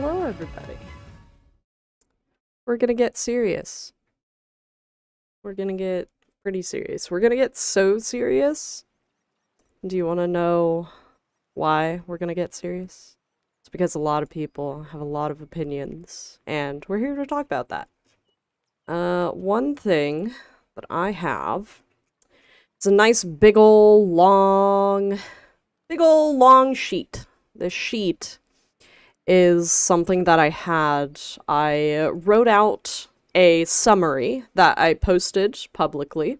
Hello, everybody. We're gonna get serious. We're gonna get pretty serious. We're gonna get so serious. Do you want to know why we're gonna get serious? It's because a lot of people have a lot of opinions, and we're here to talk about that. One thing that I have, it's a nice big ol' long sheet. This sheet is something that I wrote out a summary that I posted publicly.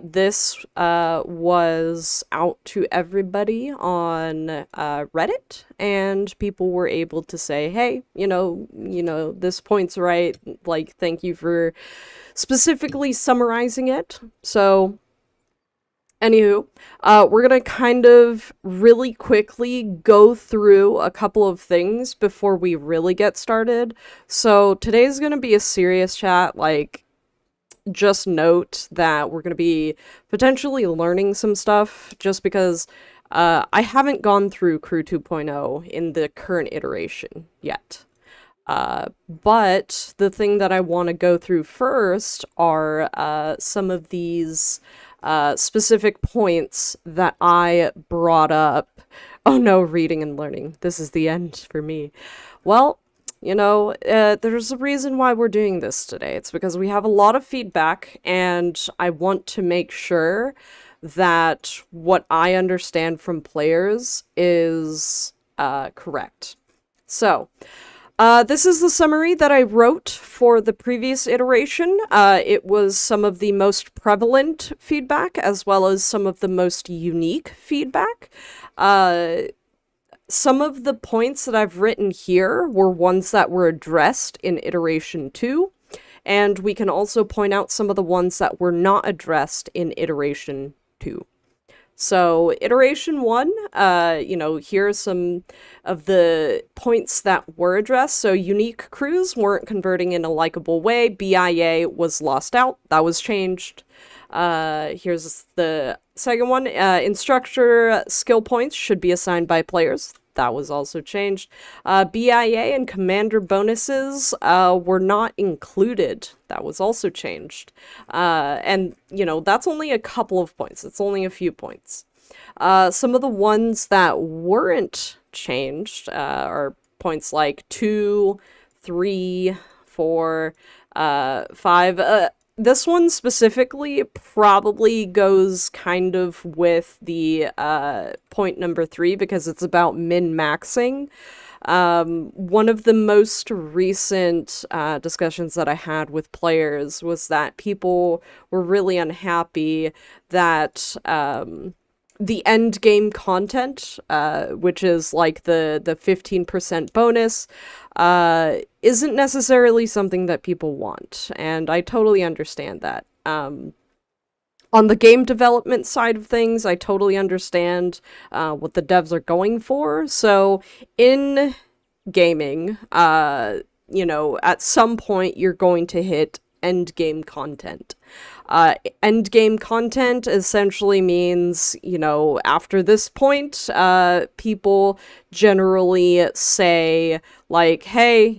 This was out to everybody on Reddit, and people were able to say, hey, this point's right, like, thank you for specifically summarizing it. So, anywho, we're gonna kind of really quickly go through a couple of things before we really get started. So today's gonna be a serious chat, like, just note that we're gonna be potentially learning some stuff, just because I haven't gone through Crew 2.0 in the current iteration yet. But the thing that I want to go through first are some of these specific points that I brought up. Oh no, reading and learning. This is the end for me. Well, there's a reason why we're doing this today. It's because we have a lot of feedback, and I want to make sure that what I understand from players is correct. So, this is the summary that I wrote for the previous iteration. It was some of the most prevalent feedback, as well as some of the most unique feedback. Some of the points that I've written here were ones that were addressed in iteration 2, and we can also point out some of the ones that were not addressed in iteration 2. So, iteration 1, here are some of the points that were addressed. So, unique crews weren't converting in a likable way. BIA was lost out. That was changed. Here's the second one. Instructor skill points should be assigned by players. That was also changed. BIA and commander bonuses were not included. That was also changed. And, that's only a couple of points. It's only a few points. Some of the ones that weren't changed are points like 2, 3, 4, 5. This one specifically probably goes kind of with the point number 3, because it's about min-maxing. One of the most recent discussions that I had with players was that people were really unhappy that the end game content, which is like the 15% bonus, isn't necessarily something that people want, and I totally understand that. On the game development side of things, I totally understand what the devs are going for. So in gaming, at some point you're going to hit end game content. End game content essentially means, after this point, people generally say, like, hey,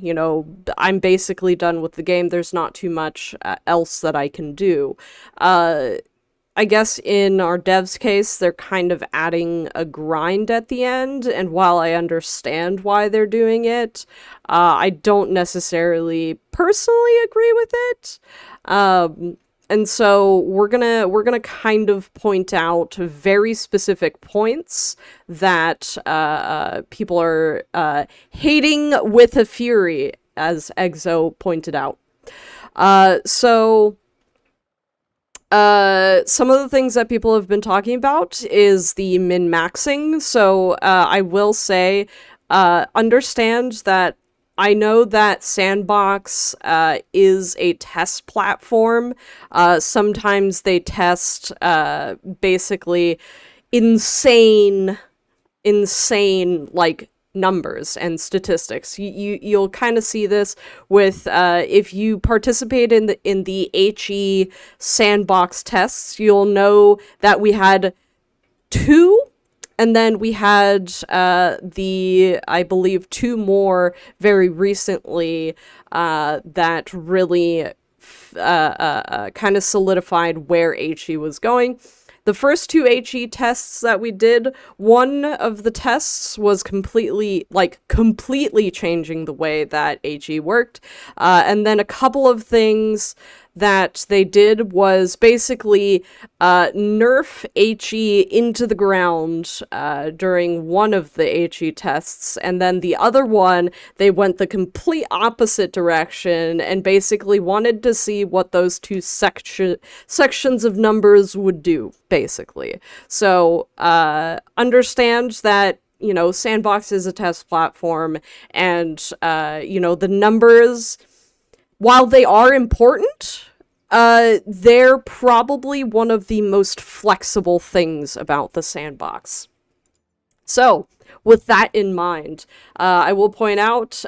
I'm basically done with the game. There's not too much else that I can do. I guess in our devs case, they're kind of adding a grind at the end, and while I understand why they're doing it, I don't necessarily personally agree with it. And so we're gonna kind of point out very specific points that people are hating with a fury, as Exo pointed out. Some of the things that people have been talking about is the min-maxing. So I will say, understand that I know that Sandbox is a test platform. Sometimes they test basically insane, like, numbers and statistics. You'll kind of see this with if you participate in the HE Sandbox tests, you'll know that we had 2 And then we had I believe, 2 more very recently that really kind of solidified where HE was going. The first 2 HE tests that we did, one of the tests was completely changing the way that HE worked. And then a couple of things that they did was basically nerf HE into the ground during one of the HE tests, and then the other one, they went the complete opposite direction and basically wanted to see what those 2 sections of numbers would do, basically. So, understand that, you know, Sandbox is a test platform, and, you know, the numbers, while they are important, they're probably one of the most flexible things about the Sandbox. So, with that in mind, I will point out,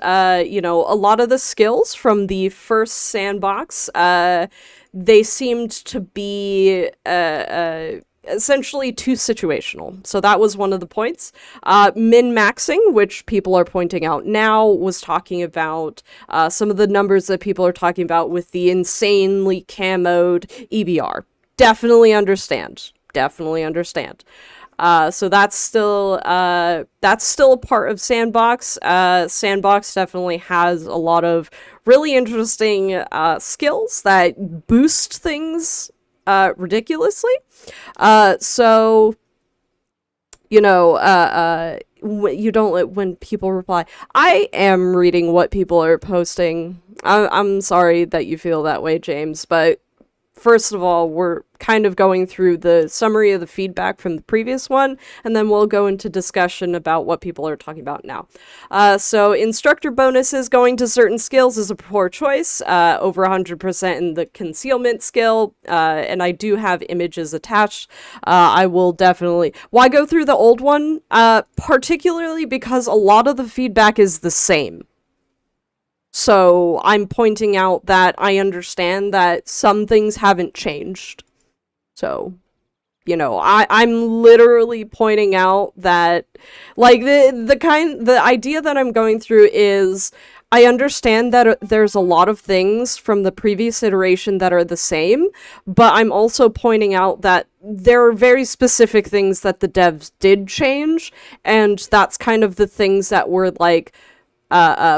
you know, a lot of the skills from the first Sandbox, they seemed to be, essentially too situational. So that was one of the points. Min-maxing, which people are pointing out now, was talking about some of the numbers that people are talking about with the insanely camoed EBR. Definitely understand. Definitely understand. So that's still a part of Sandbox. Sandbox definitely has a lot of really interesting skills that boost things ridiculously. So, you know, you don't let when people reply. I am reading what people are posting. I'm sorry that you feel that way, James, but first of all, we're kind of going through the summary of the feedback from the previous one, and then we'll go into discussion about what people are talking about now. So instructor bonuses going to certain skills is a poor choice, over 100% in the concealment skill, and I do have images attached. I will definitely... Why go through the old one? Particularly because a lot of the feedback is the same. So I'm pointing out that I understand that some things haven't changed. So, you know, I'm literally pointing out that, like, the idea that I'm going through is, I understand that there's a lot of things from the previous iteration that are the same, but I'm also pointing out that there are very specific things that the devs did change, and that's kind of the things that were, like,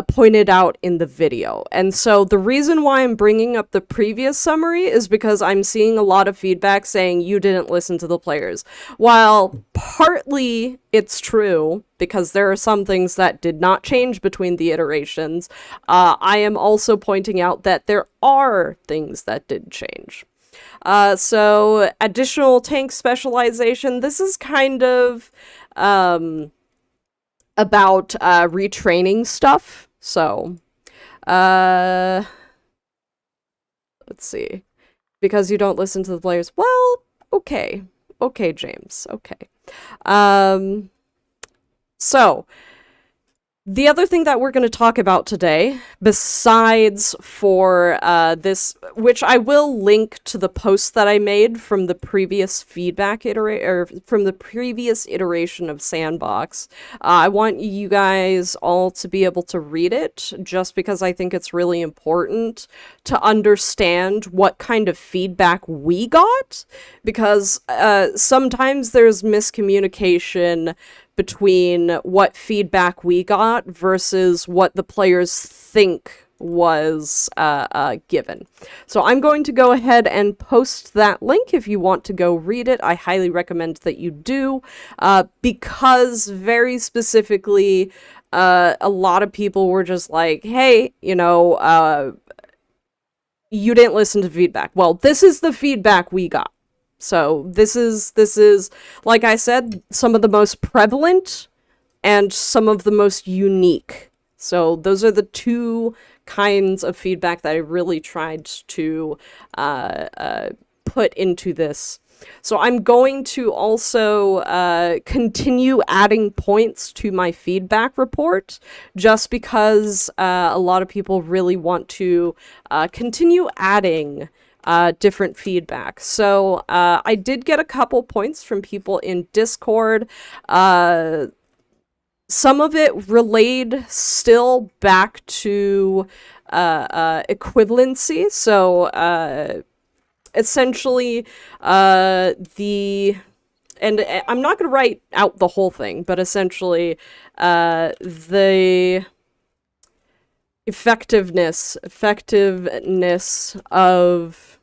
pointed out in the video. And so the reason why I'm bringing up the previous summary is because I'm seeing a lot of feedback saying you didn't listen to the players. While partly it's true, because there are some things that did not change between the iterations, I am also pointing out that there are things that did change. So additional tank specialization, this is kind of... about retraining stuff. So, let's see. Because you don't listen to the players. Well, okay. Okay, James. Okay. So, the other thing that we're going to talk about today, besides for this, which I will link to the post that I made from the previous feedback from the previous iteration of Sandbox. I want you guys all to be able to read it, just because I think it's really important to understand what kind of feedback we got, because sometimes there's miscommunication between what feedback we got versus what the players think was given. So I'm going to go ahead and post that link if you want to go read it. I highly recommend that you do, because very specifically, a lot of people were just like, hey, you know, you didn't listen to feedback. Well, this is the feedback we got. So this is, like I said, some of the most prevalent and some of the most unique. So those are the 2 kinds of feedback that I really tried to put into this. So I'm going to also continue adding points to my feedback report, just because a lot of people really want to continue adding different feedback. So I did get a couple points from people in Discord. Some of it relayed still back to equivalency. So essentially, and I'm not going to write out the whole thing, but essentially, the effectiveness of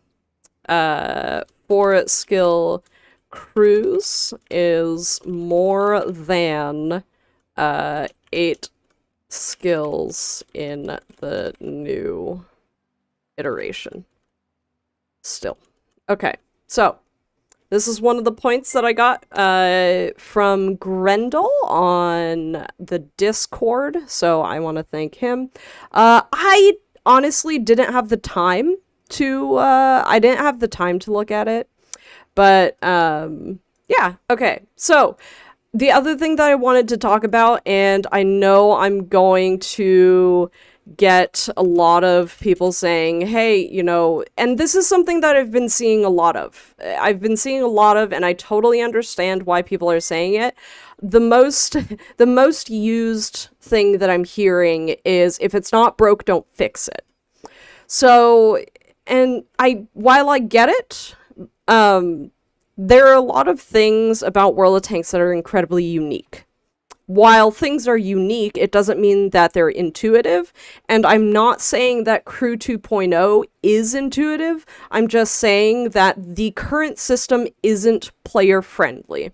4-skill crews is more than 8 skills in the new iteration. Still. Okay, so this is one of the points that I got from Grendel on the Discord, so I want to thank him. I honestly didn't have the time to look at it, but yeah, okay. So the other thing that I wanted to talk about, and I know I'm going to get a lot of people saying, hey, you know, and this is something that I've been seeing a lot of. And I totally understand why people are saying it. The most used thing that I'm hearing is, if it's not broke, don't fix it. So, and while I get it, there are a lot of things about World of Tanks that are incredibly unique. While things are unique, it doesn't mean that they're intuitive, and I'm not saying that Crew 2.0 is intuitive. I'm just saying that the current system isn't player-friendly.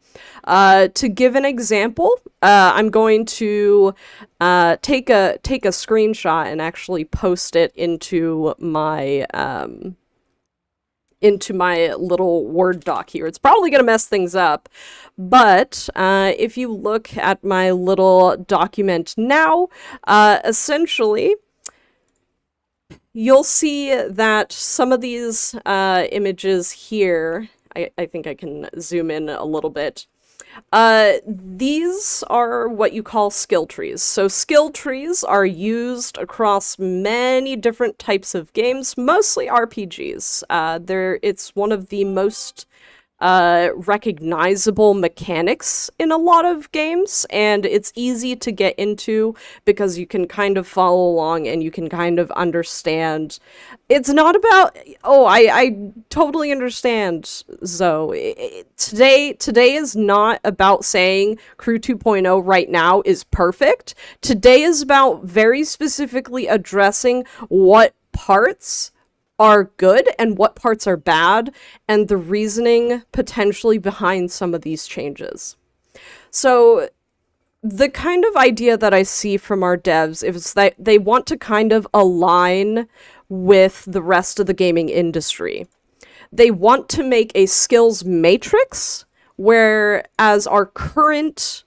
To give an example, I'm going to take a screenshot and actually post it into my little Word doc here. It's probably going to mess things up, but if you look at my little document now, essentially, you'll see that some of these images here, I think I can zoom in a little bit. These are what you call skill trees. So skill trees are used across many different types of games, mostly RPGs. It's one of the most recognizable mechanics in a lot of games, and it's easy to get into because you can kind of follow along and you can kind of understand. It's not about, I totally understand, Zoe. Today is not about saying Crew 2.0 right now is perfect. Today is about very specifically addressing what parts are good and what parts are bad, and the reasoning potentially behind some of these changes. So the kind of idea that I see from our devs is that they want to kind of align with the rest of the gaming industry. They want to make a skills matrix, whereas our current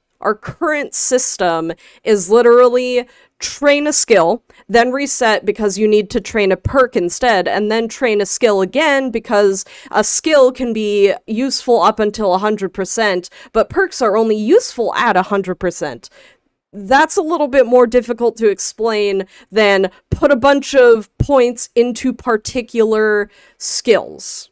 system is literally train a skill, then reset because you need to train a perk instead, and then train a skill again because a skill can be useful up until 100%, but perks are only useful at 100%. That's a little bit more difficult to explain than put a bunch of points into particular skills,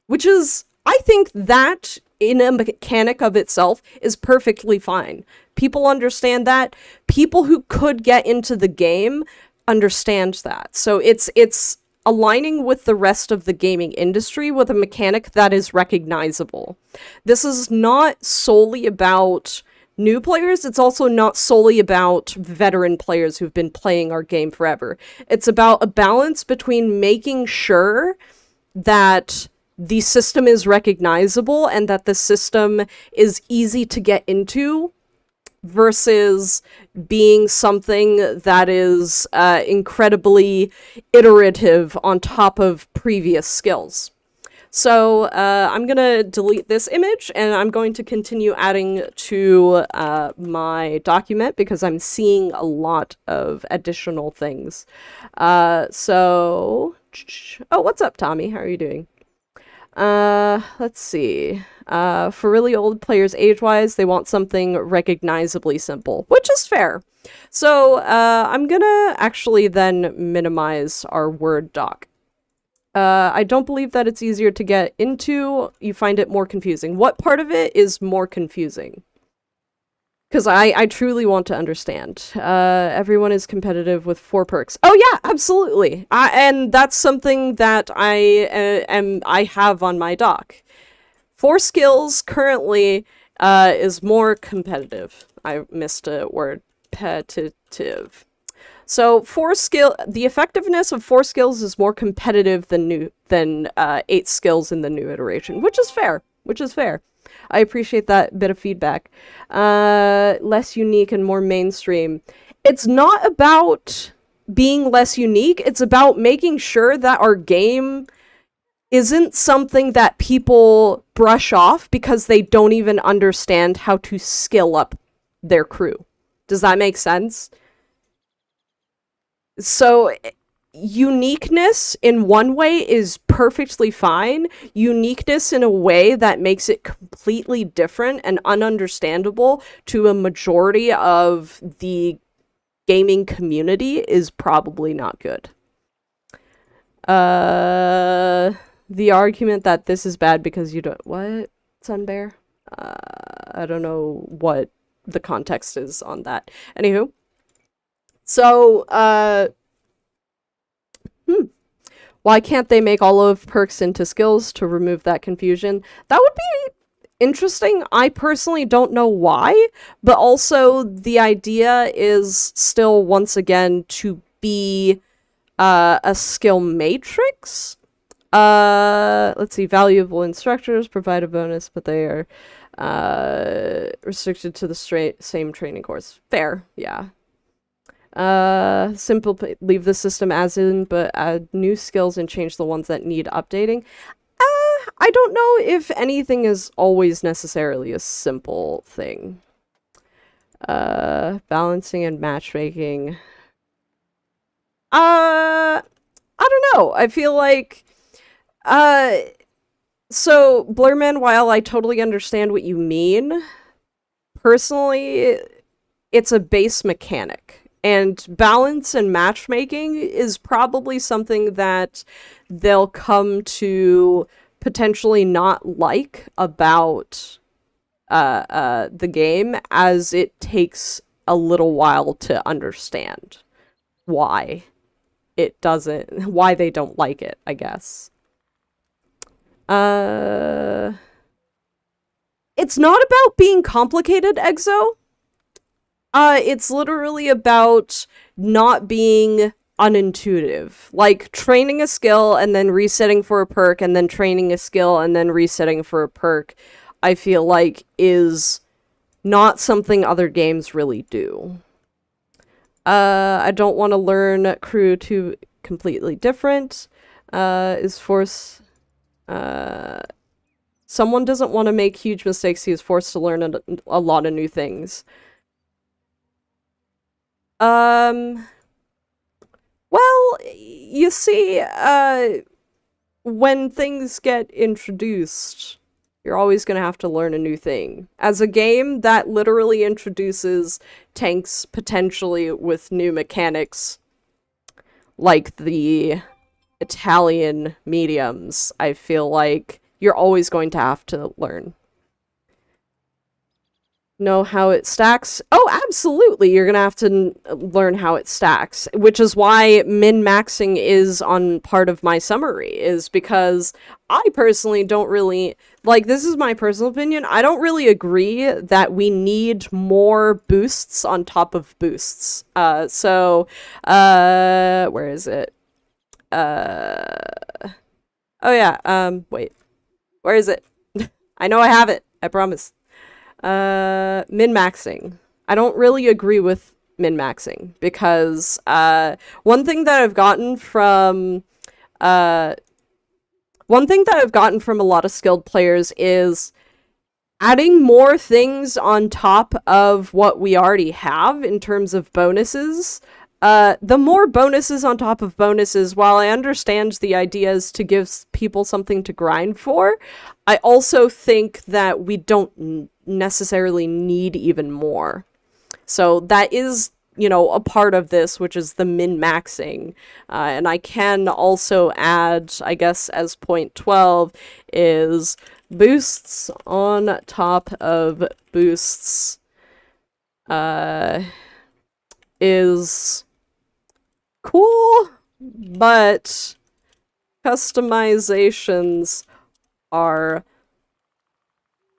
which is, I think that in a mechanic of itself is perfectly fine. People understand that. People who could get into the game understand that. So it's aligning with the rest of the gaming industry with a mechanic that is recognizable. This is not solely about new players. It's also not solely about veteran players who've been playing our game forever. It's about a balance between making sure that the system is recognizable and that the system is easy to get into versus being something that is incredibly iterative on top of previous skills. So I'm going to delete this image and I'm going to continue adding to my document because I'm seeing a lot of additional things. Oh, what's up, Tommy? How are you doing? Let's see. For really old players age-wise, they want something recognizably simple, which is fair. So, I'm gonna actually then minimize our Word doc. I don't believe that it's easier to get into. You find it more confusing. What part of it is more confusing? Because I truly want to understand. Everyone is competitive with 4 perks. Oh yeah, absolutely. And that's something that I have on my dock. 4 skills currently is more competitive. I missed a word. Petitive. So the effectiveness of 4 skills is more competitive than 8 skills in the new iteration, which is fair. I appreciate that bit of feedback. Less unique and more mainstream. It's not about being less unique. It's about making sure that our game isn't something that people brush off because they don't even understand how to skill up their crew. Does that make sense? So uniqueness in one way is perfectly fine. Uniqueness in a way that makes it completely different and ununderstandable to a majority of the gaming community is probably not good. The argument that this is bad because you don't... What, Sunbear? I don't know what the context is on that. Anywho. So, why can't they make all of perks into skills to remove that confusion? That would be interesting. I personally don't know why, but also the idea is still, once again, to be a skill matrix. Let's see, valuable instructors provide a bonus, but they are restricted to the same training course. Fair, yeah. Leave the system as in, but add new skills and change the ones that need updating. I don't know if anything is always necessarily a simple thing. Balancing and matchmaking. I don't know. I feel like, so, Blurman, while I totally understand what you mean, personally, it's a base mechanic. And balance and matchmaking is probably something that they'll come to potentially not like about the game, as it takes a little while to understand why they don't like it, I guess. It's not about being complicated, Exo. It's literally about not being unintuitive. Like, training a skill and then resetting for a perk, and then training a skill and then resetting for a perk, I feel like is not something other games really do. I don't want to learn crew to completely different. Is force... someone doesn't want to make huge mistakes, he is forced to learn a lot of new things. Well, you see, when things get introduced, you're always gonna have to learn a new thing. As a game that literally introduces tanks potentially with new mechanics, like the Italian mediums, I feel like you're always going to have to learn. Know how it stacks? Oh, absolutely! You're gonna have to learn how it stacks, which is why min-maxing is on part of my summary, is because I personally don't really... Like, this is my personal opinion, I don't really agree that we need more boosts on top of boosts. Where is it? Oh yeah, wait. Where is it? I know I have it, I promise. Min-maxing. I don't really agree with min-maxing, because one thing that I've gotten from a lot of skilled players is adding more things on top of what we already have in terms of bonuses. The more bonuses on top of bonuses, while I understand the idea is to give people something to grind for, I also think that we don't necessarily need even more. So that is a part of this, which is the min-maxing. And I can also add, I guess, as point 12, is boosts on top of boosts is cool, but customizations are,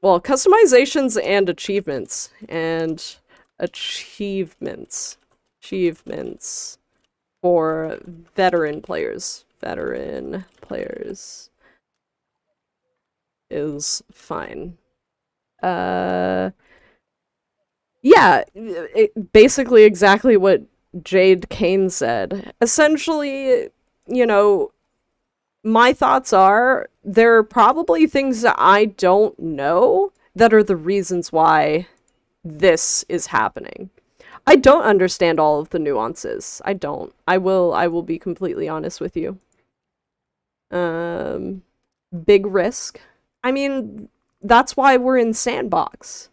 well, customizations and achievements for veteran players is fine. Yeah, basically exactly what Jade Kane said. Essentially, my thoughts are there are probably things that I don't know that are the reasons why this is happening. I don't understand all of the nuances. I don't. I will be completely honest with you. Big risk. I mean, that's why we're in Sandbox.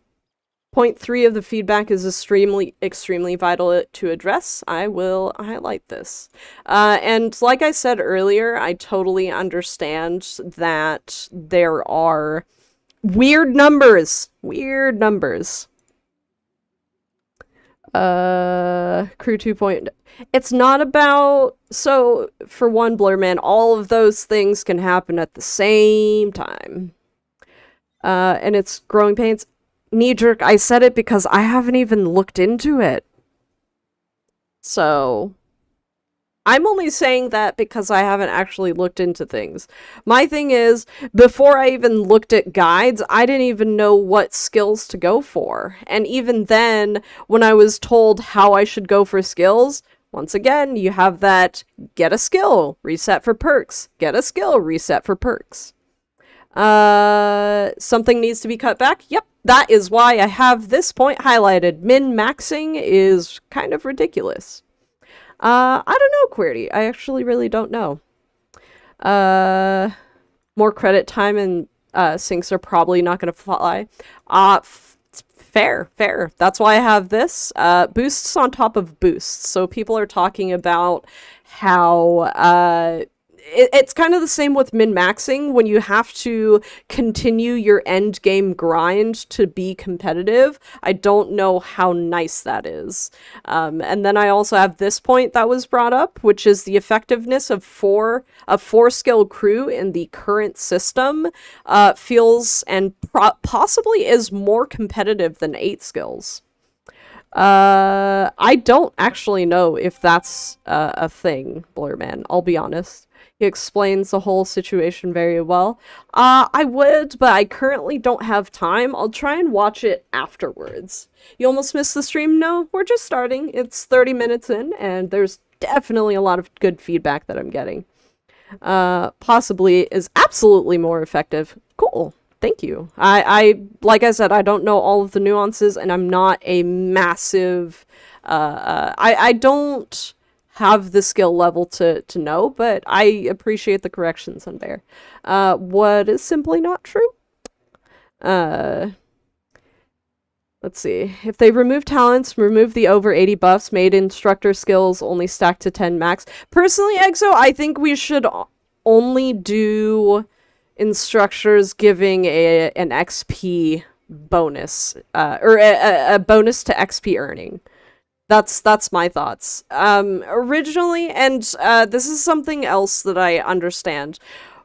Point 3 of the feedback is extremely vital to address. I will highlight this. And like I said earlier, I totally understand that there are weird numbers. Crew 2. It's not about, so for one, Blurman, all of those things can happen at the same time. And it's growing pains. Knee-jerk, I said it because I haven't even looked into it. So, I'm only saying that because I haven't actually looked into things. My thing is, before I even looked at guides, I didn't even know what skills to go for. And even then, when I was told how I should go for skills, once again, you have that get a skill, reset for perks. Get a skill, reset for perks. Something needs to be cut back? Yep. That is why I have this point highlighted. Min-maxing is kind of ridiculous. I don't know, QWERTY. I actually really don't know. More credit time and syncs are probably not going to fly. Fair. That's why I have this. Boosts on top of boosts. So people are talking about how it's kind of the same with min-maxing. When you have to continue your end game grind to be competitive, I don't know how nice that is. And then I also have this point that was brought up, which is the effectiveness of four skill crew in the current system feels and possibly is more competitive than 8 skills. I don't actually know if that's a thing, Blurman, I'll be honest. He explains the whole situation very well. I would, but I currently don't have time. I'll try and watch it afterwards. You almost missed the stream? No, we're just starting. It's 30 minutes in, and there's definitely a lot of good feedback that I'm getting. Possibly is absolutely more effective. Cool. Thank you. Like I said, I don't know all of the nuances, and I'm not a massive, I don't have the skill level to know, but I appreciate the corrections on there. What is simply not true? Let's see. If they remove talents, remove the over 80 buffs, made instructor skills only stack to 10 max. Personally, Exo, I think we should only do instructors giving an XP bonus, or a bonus to XP earning. That's my thoughts. Originally, and this is something else that I understand.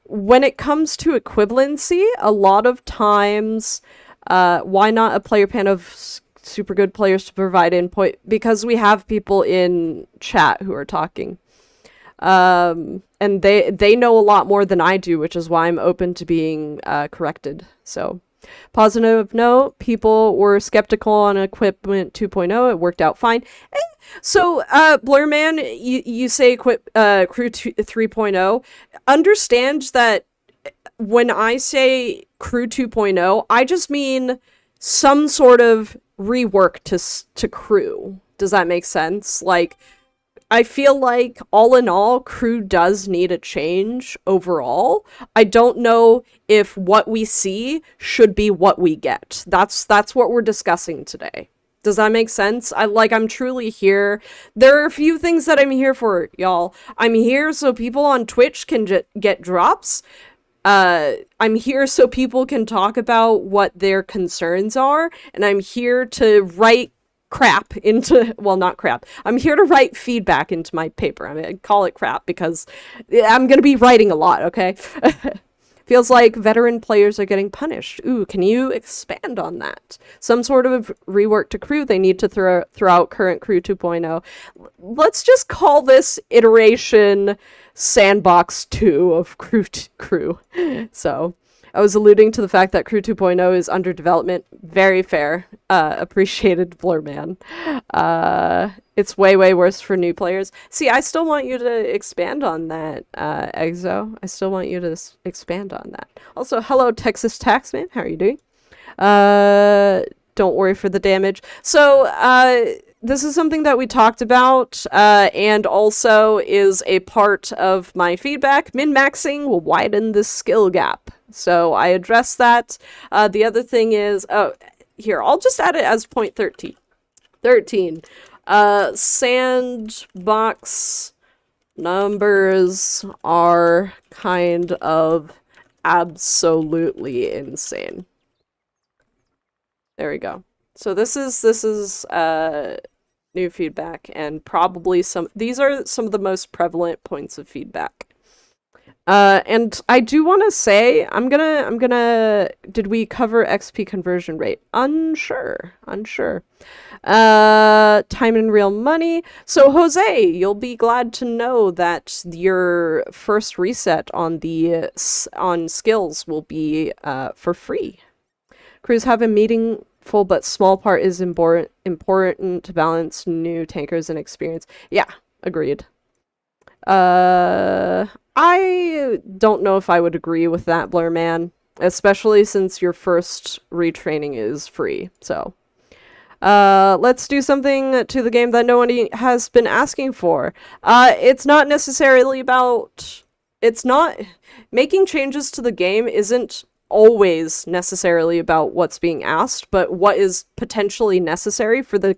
When it comes to equivalency, a lot of times, why not a player pan of super good players to provide input? Because we have people in chat who are talking. And they know a lot more than I do, which is why I'm open to being corrected. So, positive note, people were skeptical on Equipment 2.0. It worked out fine. So, Blurman, you say Crew 3.0. Understand that when I say Crew 2.0, I just mean some sort of rework to Crew. Does that make sense? Like, I feel like, all in all, Crew does need a change overall. I don't know if what we see should be what we get. That's what we're discussing today. Does that make sense? I'm truly here. There are a few things that I'm here for, y'all. I'm here so people on Twitch can get drops. I'm here so people can talk about what their concerns are, and I'm here to write crap into, well, not crap. I'm here to write feedback into my paper. I call it crap because I'm gonna be writing a lot, okay? Feels like veteran players are getting punished. Ooh, can you expand on that? Some sort of rework to crew. They need to throw out current crew 2.0. Let's just call this iteration sandbox 2 of crew. So, I was alluding to the fact that crew 2.0 is under development. Very fair. Appreciated, Blurman. It's way, way worse for new players. See, I still want you to expand on that, Exo. I still want you to expand on that. Also, hello, Texas Taxman. How are you doing? Don't worry for the damage. So, this is something that we talked about, and also is a part of my feedback. Min-maxing will widen the skill gap. So I addressed that. The other thing is, here, I'll just add it as point 13. 13. Sandbox numbers are kind of absolutely insane. There we go. So this is new feedback, and probably these are some of the most prevalent points of feedback. And I do want to say, I'm gonna, did we cover XP conversion rate? Unsure. Time and real money. So Jose, you'll be glad to know that your first reset on on skills will be, for free. Crews have a meaningful but small part is important to balance new tankers and experience. Yeah, agreed. I don't know if I would agree with that, Blurman, especially since your first retraining is free, so. Let's do something to the game that no one has been asking for. It's not necessarily about... Making changes to the game isn't always necessarily about what's being asked, but what is potentially necessary for the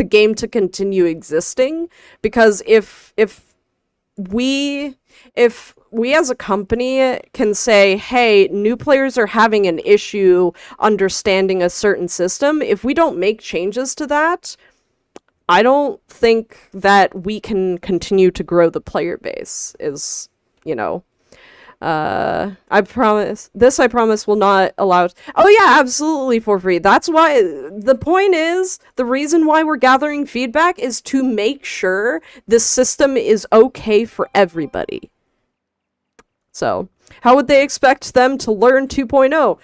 game to continue existing. Because if we as a company can say, hey, new players are having an issue understanding a certain system, if we don't make changes to that, I don't think that we can continue to grow the player base, is, you know. I promise will not allow... Oh yeah, absolutely for free. That's why, the point is, the reason why we're gathering feedback is to make sure this system is okay for everybody. So, how would they expect them to learn 2.0?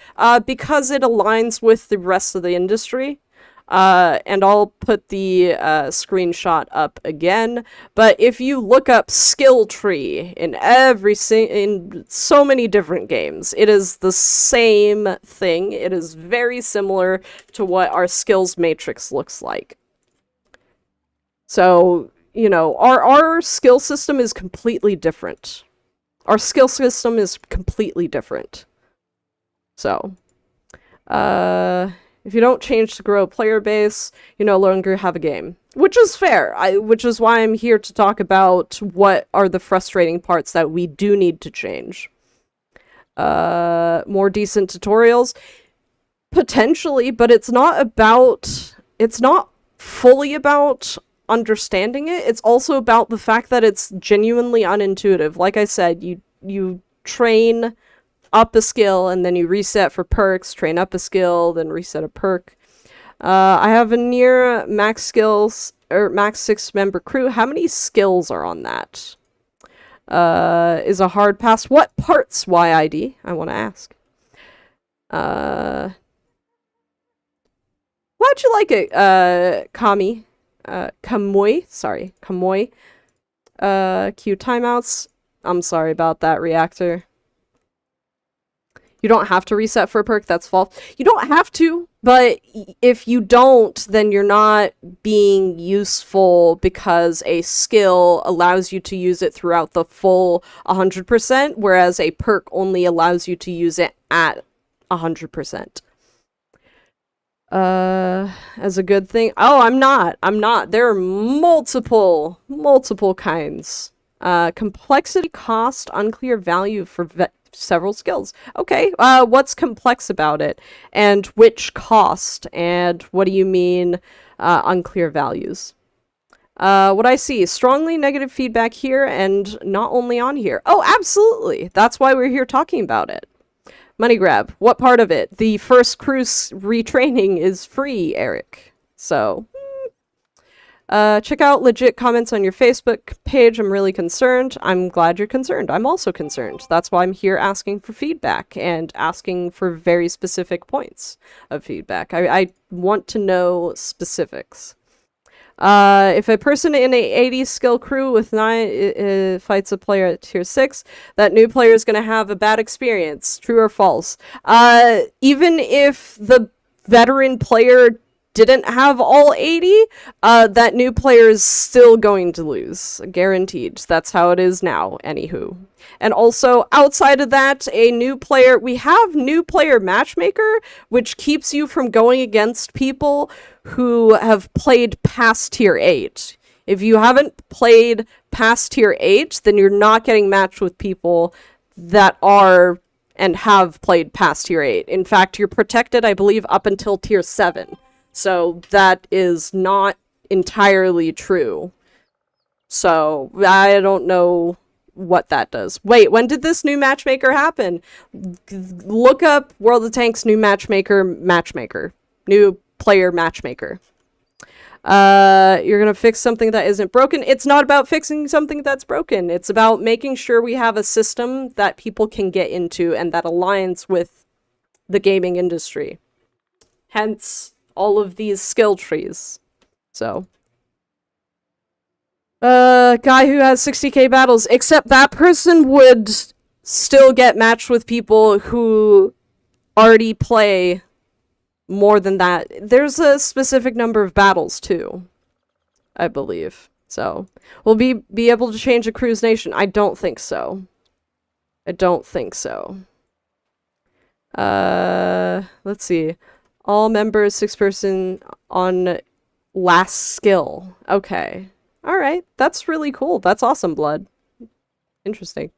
Because it aligns with the rest of the industry. And I'll put the screenshot up again. But if you look up skill tree in in so many different games, it is the same thing. It is very similar to what our skills matrix looks like. So, you know, our skill system is completely different. Our skill system is completely different. So, if you don't change to grow a player base, you no longer have a game. Which is fair, which is why I'm here to talk about what are the frustrating parts that we do need to change. More decent tutorials? Potentially, but it's not fully about understanding it. It's also about the fact that it's genuinely unintuitive. Like I said, you train up a skill, and then you reset for perks, train up a skill, then reset a perk. I have a near max skills, or max 6-member crew. How many skills are on that? Is a hard pass. What parts, YID? I want to ask. How'd you like it, Kami? Kamui? Sorry, Kamui. Q timeouts. I'm sorry about that, Reactor. You don't have to reset for a perk, that's false. You don't have to, but if you don't, then you're not being useful because a skill allows you to use it throughout the full 100%, whereas a perk only allows you to use it at 100%. As a good thing. Oh, I'm not. There are multiple kinds. Complexity, cost, unclear value for several skills. Okay, what's complex about it? And which cost? And what do you mean, unclear values? What I see, strongly negative feedback here and not only on here. Oh, absolutely. That's why we're here talking about it. Money grab. What part of it? The first cruise retraining is free, Eric. So, check out legit comments on your Facebook page. I'm really concerned. I'm glad you're concerned. I'm also concerned. That's why I'm here asking for feedback and asking for very specific points of feedback. I want to know specifics. If a person in a 80 skill crew with 9 fights a player at tier 6, that new player is going to have a bad experience. True or false? Even if the veteran player didn't have all 80, that new player is still going to lose. Guaranteed. That's how it is now, anywho. And also, outside of that, we have new player matchmaker, which keeps you from going against people who have played past tier 8. If you haven't played past tier 8, then you're not getting matched with people that are and have played past tier 8. In fact, you're protected, I believe, up until tier 7. So that is not entirely true. So I don't know what that does. Wait, when did this new matchmaker happen? Look up World of Tanks new matchmaker. New player matchmaker. You're gonna fix something that isn't broken. It's not about fixing something that's broken. It's about making sure we have a system that people can get into and that aligns with the gaming industry. Hence all of these skill trees. So, guy who has 60k battles, except that person would still get matched with people who already play more than that. There's a specific number of battles too, I believe. So, will be able to change a cruise nation? I don't think so. I don't think so. Let's see. All members, 6-person on last skill. Okay. Alright. That's really cool. That's awesome, Blood. Interesting.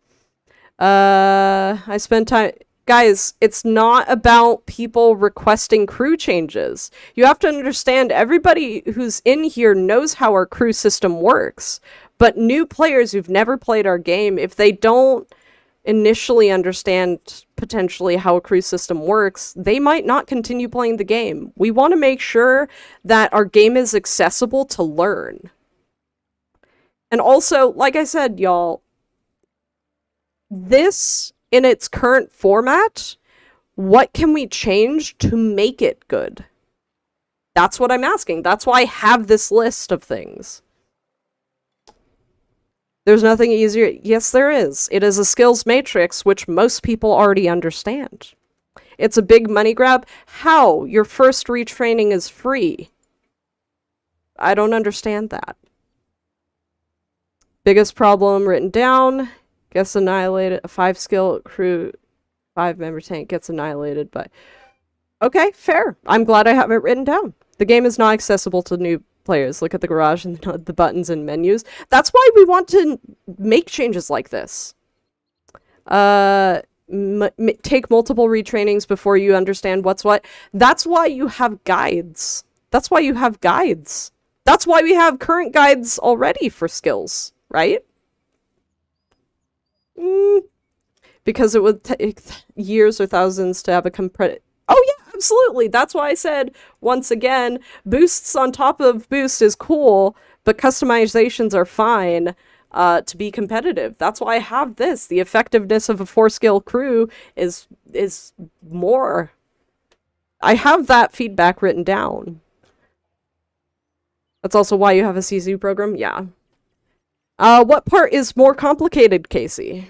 I spent time... Guys, it's not about people requesting crew changes. You have to understand, everybody who's in here knows how our crew system works. But new players who've never played our game, if they don't initially understand potentially how a crew system works, they might not continue playing the game. We want to make sure that our game is accessible to learn. And also, like I said, y'all, this, in its current format, what can we change to make it good? That's what I'm asking. That's why I have this list of things. There's nothing easier. Yes, there is. It is a skills matrix, which most people already understand. It's a big money grab. How? Your first retraining is free. I don't understand that. Biggest problem written down. Gets annihilated. A 5-skill crew, 5-member tank gets annihilated, but... Okay, fair. I'm glad I have it written down. The game is not accessible to new players. Look at the garage and the buttons and menus. That's why we want to make changes like this. Take multiple retrainings before you understand what's what. That's why you have guides. That's why you have guides. That's why we have current guides already for skills, right? Because it would take years or thousands to have a Oh yeah, absolutely. That's why I said, once again, boosts on top of boost is cool, but customizations are fine to be competitive. That's why I have this. The effectiveness of a 4-skill crew is more. I have that feedback written down. That's also why you have a CZ program? Yeah. What part is more complicated, Casey?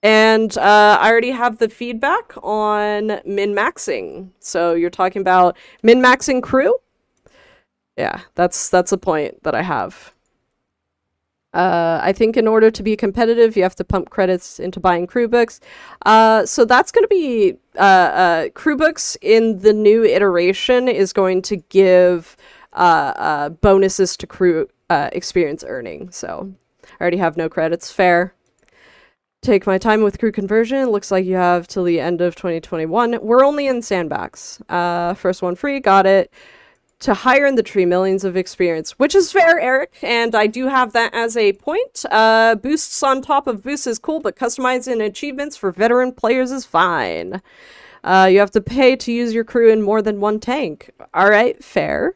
And I already have the feedback on min-maxing. So you're talking about min-maxing crew? Yeah, that's a point that I have. I think in order to be competitive, you have to pump credits into buying crew books. So that's going to be crew books in the new iteration is going to give bonuses to crew experience earning. So I already have no credits. Fair. Take my time with crew conversion. Looks like you have till the end of 2021. We're only in sandbox. First one free. Got it. To hire in the tree, millions of experience, which is fair, Eric, and I do have that as a point. Boosts on top of boosts is cool, but customizing achievements for veteran players is fine. You have to pay to use your crew in more than one tank. Alright, fair.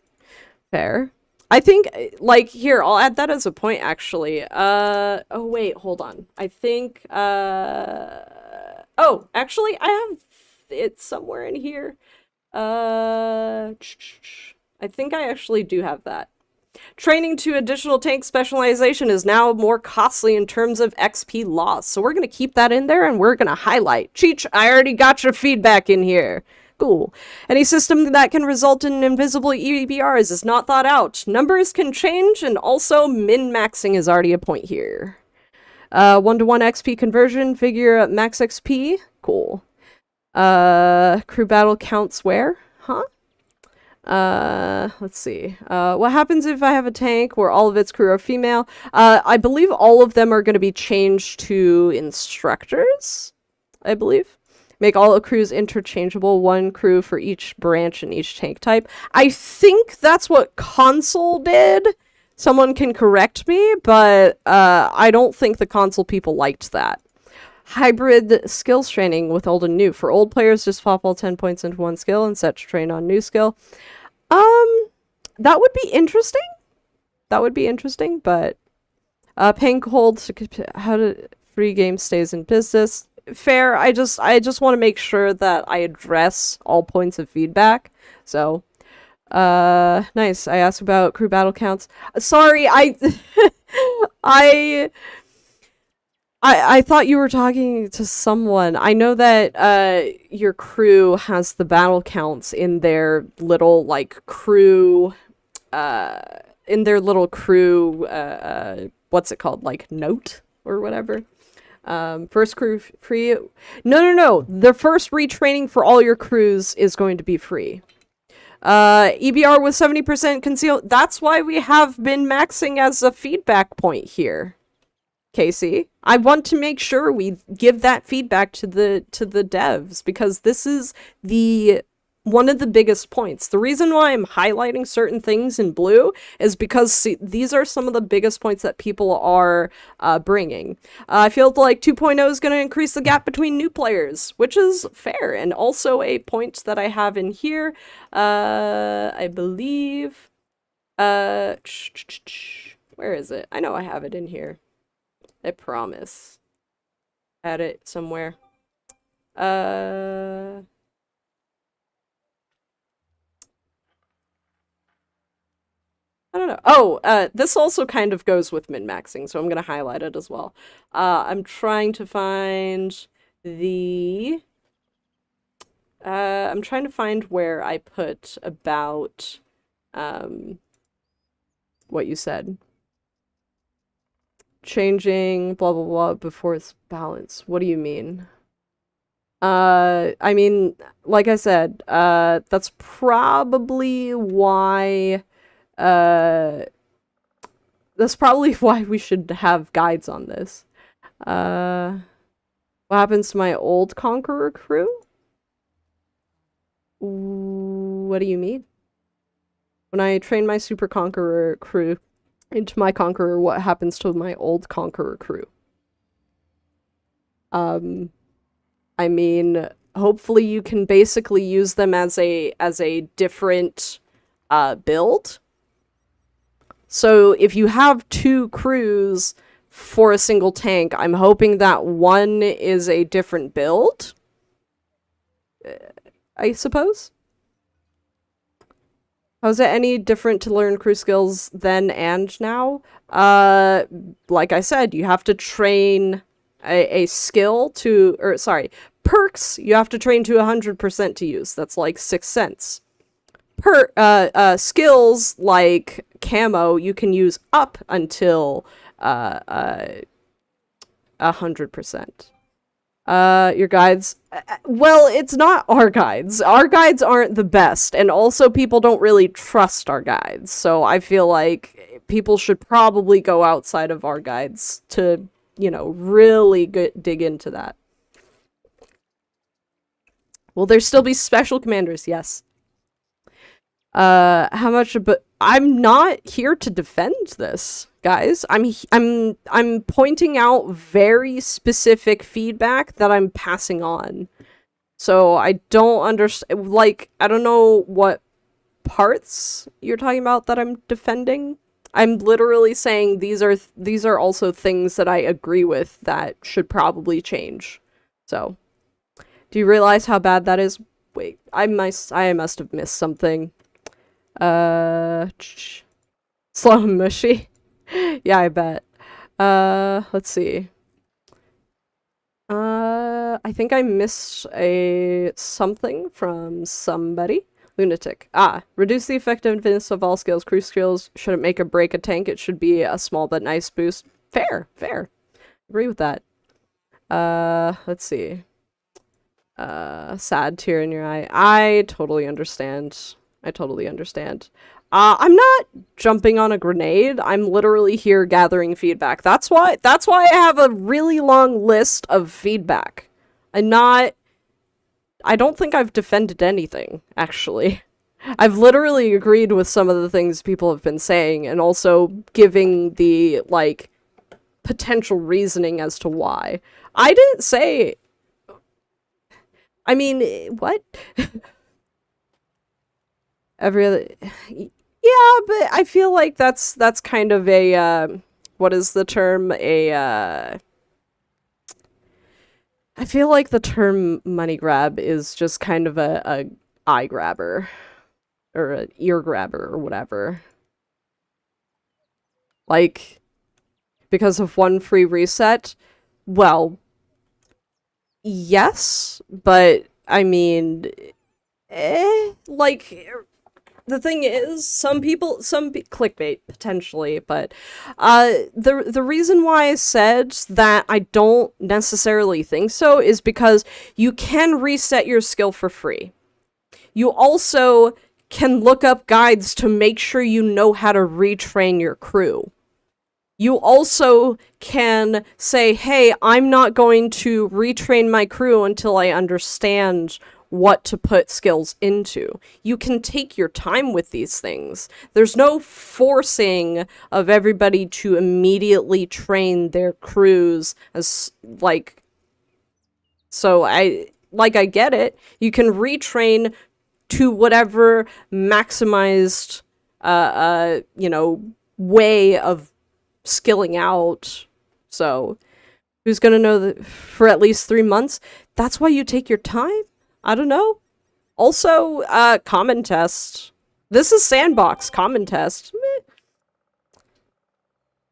Fair. I think, like, here, I'll add that as a point, actually. Oh, wait, hold on. I think, oh, actually, I have it somewhere in here. I think I actually do have that. Training to additional tank specialization is now more costly in terms of XP loss, so we're going to keep that in there and we're going to highlight. Cheech, I already got your feedback in here. Cool. Any system that can result in invisible EBRs is not thought out. Numbers can change, and also min-maxing is already a point here. 1-to-1 XP conversion, figure max XP. Cool. Crew battle counts where? Huh? Let's see. What happens if I have a tank where all of its crew are female? I believe all of them are going to be changed to instructors, I believe. Make all the crews interchangeable, one crew for each branch and each tank type. I think that's what console did. Someone can correct me, but I don't think the console people liked that. Hybrid skills training with old and new. For old players, just pop all 10 points into one skill and set to train on new skill. That would be interesting. That would be interesting, but paying cold how to free game stays in business. Fair. I just want to make sure that I address all points of feedback. So, nice. I asked about crew battle counts. Sorry, I thought you were talking to someone. I know that your crew has the battle counts in their little like crew what's it called? Like note or whatever. First crew free. No. The first retraining for all your crews is going to be free. EBR with 70% conceal. That's why we have been maxing as a feedback point here. Casey, I want to make sure we give that feedback to the devs, because this is one of the biggest points. The reason why I'm highlighting certain things in blue is because these are some of the biggest points that people are bringing. I feel like 2.0 is going to increase the gap between new players, which is fair, and also a point that I have in here. I believe. Where is it? I know I have it in here. I promise. Add it somewhere. I don't know. Oh, this also kind of goes with min-maxing, so I'm gonna highlight it as well. I'm trying to find the... I'm trying to find where I put about, what you said. Changing blah blah blah before it's balanced. What do you mean? I mean, like I said, that's probably why we should have guides on this. What happens to my old Conqueror crew? What do you mean? When I train my Super Conqueror crew into my Conqueror, what happens to my old Conqueror crew? I mean, hopefully you can basically use them as a different build. So if you have two crews for a single tank, I'm hoping that one is a different build, I suppose. How's it any different to learn crew skills then and now? Like I said, you have to train a skill to, or sorry, perks you have to train to 100% to use. That's like 6 cents. Skills like camo you can use up until uh, uh, 100%. Your guides. Well, it's not our guides. Our guides aren't the best, and also people don't really trust our guides. So I feel like people should probably go outside of our guides to, really dig into that. Will there still be special commanders? Yes. How much? But I'm not here to defend this, guys. I'm pointing out very specific feedback that I'm passing on. So I don't understand. Like, I don't know what parts you're talking about that I'm defending. I'm literally saying these are also things that I agree with that should probably change. So, do you realize how bad that is? Wait, I must have missed something. Slow and mushy. Yeah, I bet. Let's see. I think I missed something from somebody. Lunatic. Reduce the effectiveness of all skills. Crew skills shouldn't make or break a tank. It should be a small but nice boost. Fair. Agree with that. Let's see. Sad tear in your eye. I totally understand. I'm not jumping on a grenade. I'm literally here gathering feedback. That's why I have a really long list of feedback. I don't think I've defended anything, actually. I've literally agreed with some of the things people have been saying, and also giving the, potential reasoning as to why. I didn't say... I mean, what? Every other... Yeah, but I feel like that's kind of a, what is the term? I feel like the term money grab is just kind of a eye grabber. Or an ear grabber, or whatever. Like, because of one free reset? Well, yes, but, I mean... the thing is, clickbait, potentially, but, the reason why I said that I don't necessarily think so is because you can reset your skill for free. You also can look up guides to make sure you know how to retrain your crew. You also can say, hey, I'm not going to retrain my crew until I understand what to put skills into. You can take your time with these things. There's no forcing of everybody to immediately train their crews as, so I get it. You can retrain to whatever maximized, way of skilling out. So, who's gonna know that for at least 3 months? That's why you take your time? I don't know. Also, common test. This is sandbox, common test.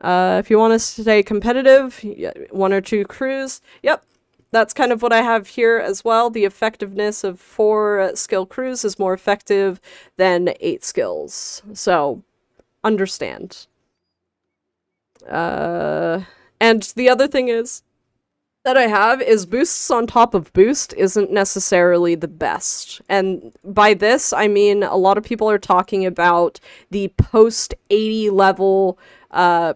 If you want to stay competitive, 1 or 2 crews. Yep, that's kind of what I have here as well. The effectiveness of 4 skill crews is more effective than 8 skills. So, understand. And the other thing is that I have is boosts on top of boost isn't necessarily the best. And by this, I mean a lot of people are talking about the post 80 level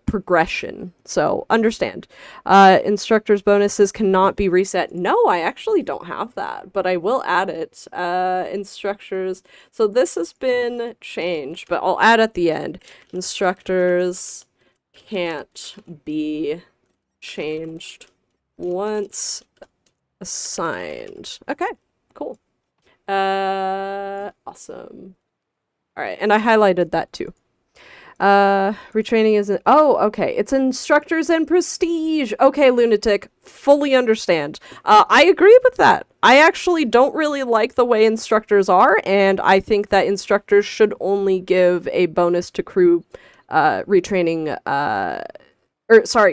progression. So understand. Instructor's bonuses cannot be reset. No, I actually don't have that, but I will add it. Instructors. So this has been changed, but I'll add at the end. Instructors can't be changed once assigned. Okay, cool. Awesome. Alright, and I highlighted that too. Retraining isn't... Oh, okay. It's instructors and prestige. Okay, Lunatic. Fully understand. I agree with that. I actually don't really like the way instructors are, and I think that instructors should only give a bonus to crew retraining,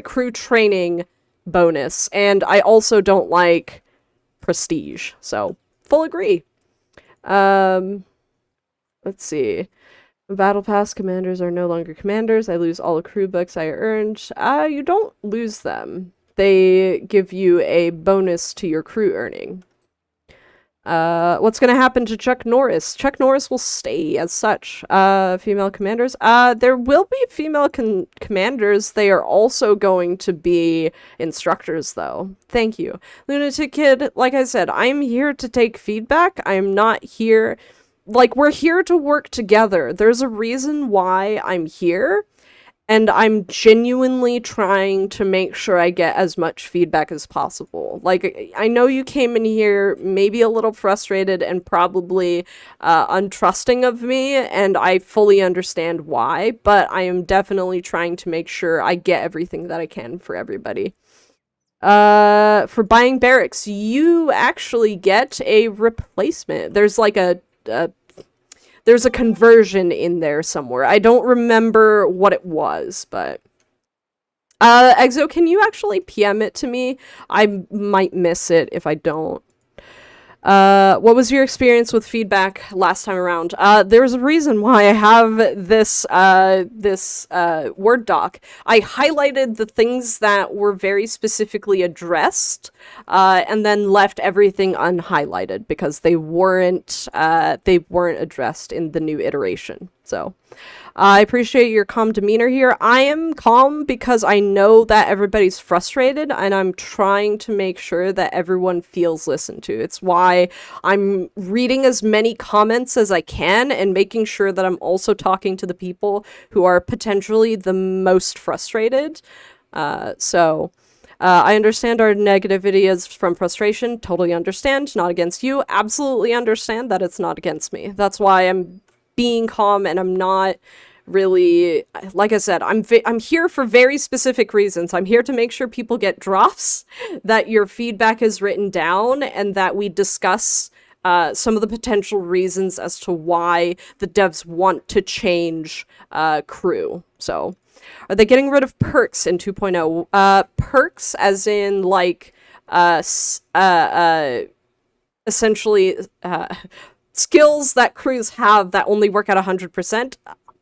crew training bonus. And I also don't like prestige. So, full agree. Let's see. Battle Pass commanders are no longer commanders. I lose all accrued books I earned. You don't lose them. They give you a bonus to your crew earning. What's gonna happen to Chuck Norris? Chuck Norris will stay as such. Female commanders? There will be female commanders. They are also going to be instructors, though. Thank you. Lunatic Kid, like I said, I'm here to take feedback. I'm not here... Like, we're here to work together. There's a reason why I'm here. And I'm genuinely trying to make sure I get as much feedback as possible. Like, I know you came in here maybe a little frustrated and probably untrusting of me, and I fully understand why, but I am definitely trying to make sure I get everything that I can for everybody. For buying barracks, you actually get a replacement. There's like there's a conversion in there somewhere. I don't remember what it was, but... Exo, can you actually PM it to me? I might miss it if I don't. What was your experience with feedback last time around? There's a reason why I have this Word doc. I highlighted the things that were very specifically addressed, and then left everything unhighlighted because they weren't addressed in the new iteration. So, I appreciate your calm demeanor here. I am calm because I know that everybody's frustrated, and I'm trying to make sure that everyone feels listened to. It's why I'm reading as many comments as I can and making sure that I'm also talking to the people who are potentially the most frustrated. I understand our negativity is from frustration. Totally understand. Not against you. Absolutely understand that it's not against me. That's why I'm being calm, and I'm not really, like I said, I'm here for very specific reasons. I'm here to make sure people get drafts, that your feedback is written down, and that we discuss some of the potential reasons as to why the devs want to change crew. So, are they getting rid of perks in 2.0? Perks as in, like, essentially, skills that crews have that only work at 100%.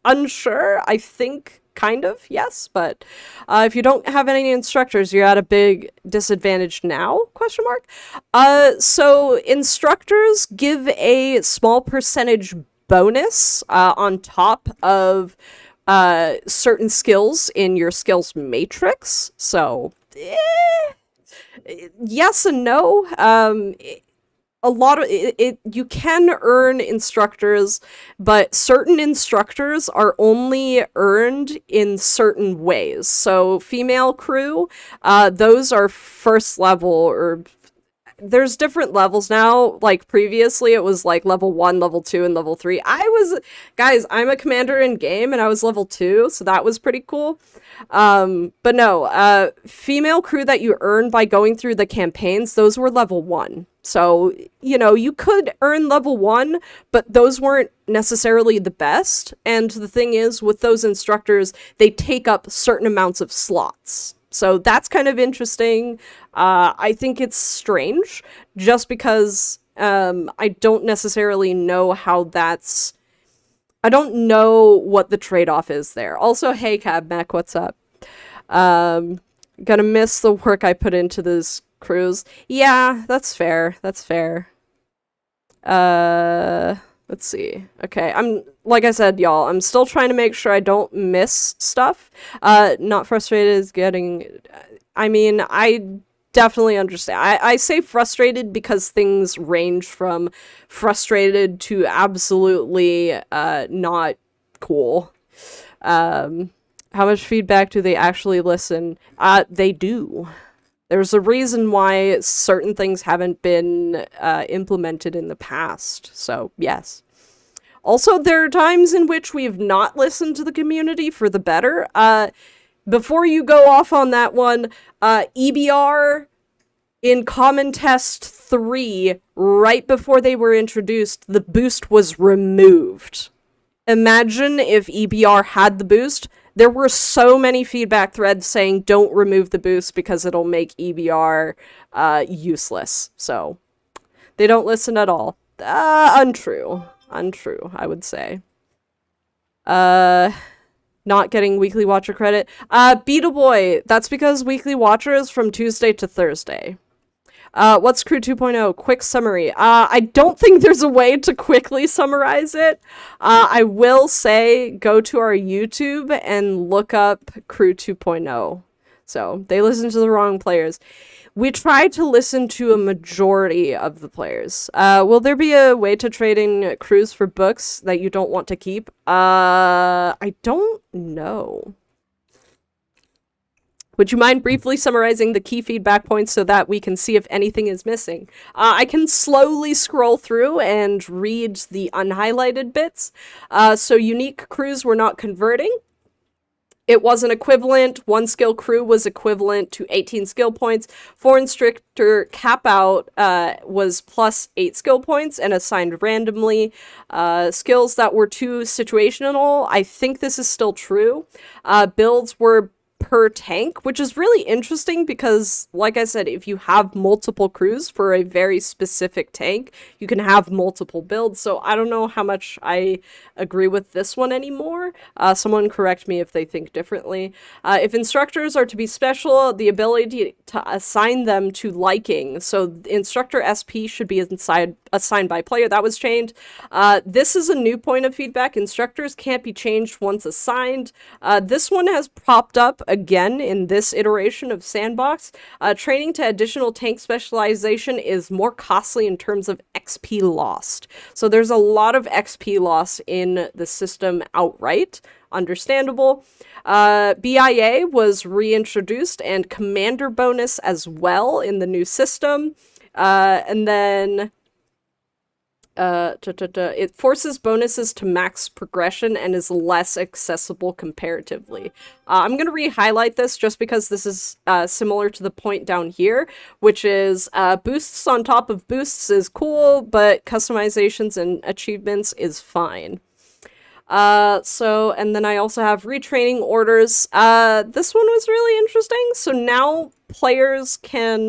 Unsure. I think kind of, yes, but if you don't have any instructors, you're at a big disadvantage now, question mark. So instructors give a small percentage bonus on top of certain skills in your skills matrix. So yes and no. A lot of it, you can earn instructors, but certain instructors are only earned in certain ways. So female crew, those are first level, or there's different levels now. Like previously it was like level 1, level 2, and level 3. Guys, I'm a commander in game and I was level 2, so that was pretty cool. But no, female crew that you earn by going through the campaigns, those were level 1. So, you know, you could earn level 1, but those weren't necessarily the best. And the thing is, with those instructors, they take up certain amounts of slots. So that's kind of interesting. I think it's strange, just because I don't necessarily know how that's... I don't know what the trade-off is there. Also, hey, Cab Mac, what's up? Gonna miss the work I put into this cruise. Yeah, that's fair. That's fair. Let's see. Okay, like I said, y'all, I'm still trying to make sure I don't miss stuff. Not frustrated is getting... I mean, I definitely understand. I say frustrated because things range from frustrated to absolutely not cool. How much feedback do they actually listen? They do. There's a reason why certain things haven't been implemented in the past, so yes. Also, there are times in which we've not listened to the community for the better. Before you go off on that one, EBR in Common Test 3, right before they were introduced, the boost was removed. Imagine if EBR had the boost. There were so many feedback threads saying don't remove the boost because it'll make EBR useless. So, they don't listen at all. Untrue. Untrue, I would say. Not getting weekly watcher credit. Beetle Boy, that's because weekly watcher is from Tuesday to Thursday. What's Crew 2.0? Quick summary. I don't think there's a way to quickly summarize it. I will say go to our YouTube and look up Crew 2.0. So, they listen to the wrong players. We try to listen to a majority of the players. Will there be a way to trade in crews for books that you don't want to keep? I don't know. Would you mind briefly summarizing the key feedback points so that we can see if anything is missing? I can slowly scroll through and read the unhighlighted bits. So unique crews were not converting. It wasn't equivalent. 1 skill crew was equivalent to 18 skill points. 4 instructor cap out was plus 8 skill points and assigned randomly. Skills that were too situational, I think this is still true. Builds were per tank, which is really interesting because, like I said, if you have multiple crews for a very specific tank, you can have multiple builds. So I don't know how much I agree with this one anymore. Someone correct me if they think differently. If instructors are to be special, the ability to assign them to liking. So instructor SP should be assigned by player. That was changed. This is a new point of feedback. Instructors can't be changed once assigned. This one has popped up again in this iteration of Sandbox. Training to additional tank specialization is more costly in terms of XP lost. So there's a lot of XP loss in the system outright. Understandable. BIA was reintroduced and commander bonus as well in the new system. And then it forces bonuses to max progression and is less accessible comparatively. I'm going to re-highlight this just because this is similar to the point down here, which is boosts on top of boosts is cool, but customizations and achievements is fine. And then I also have retraining orders. This one was really interesting. So now players can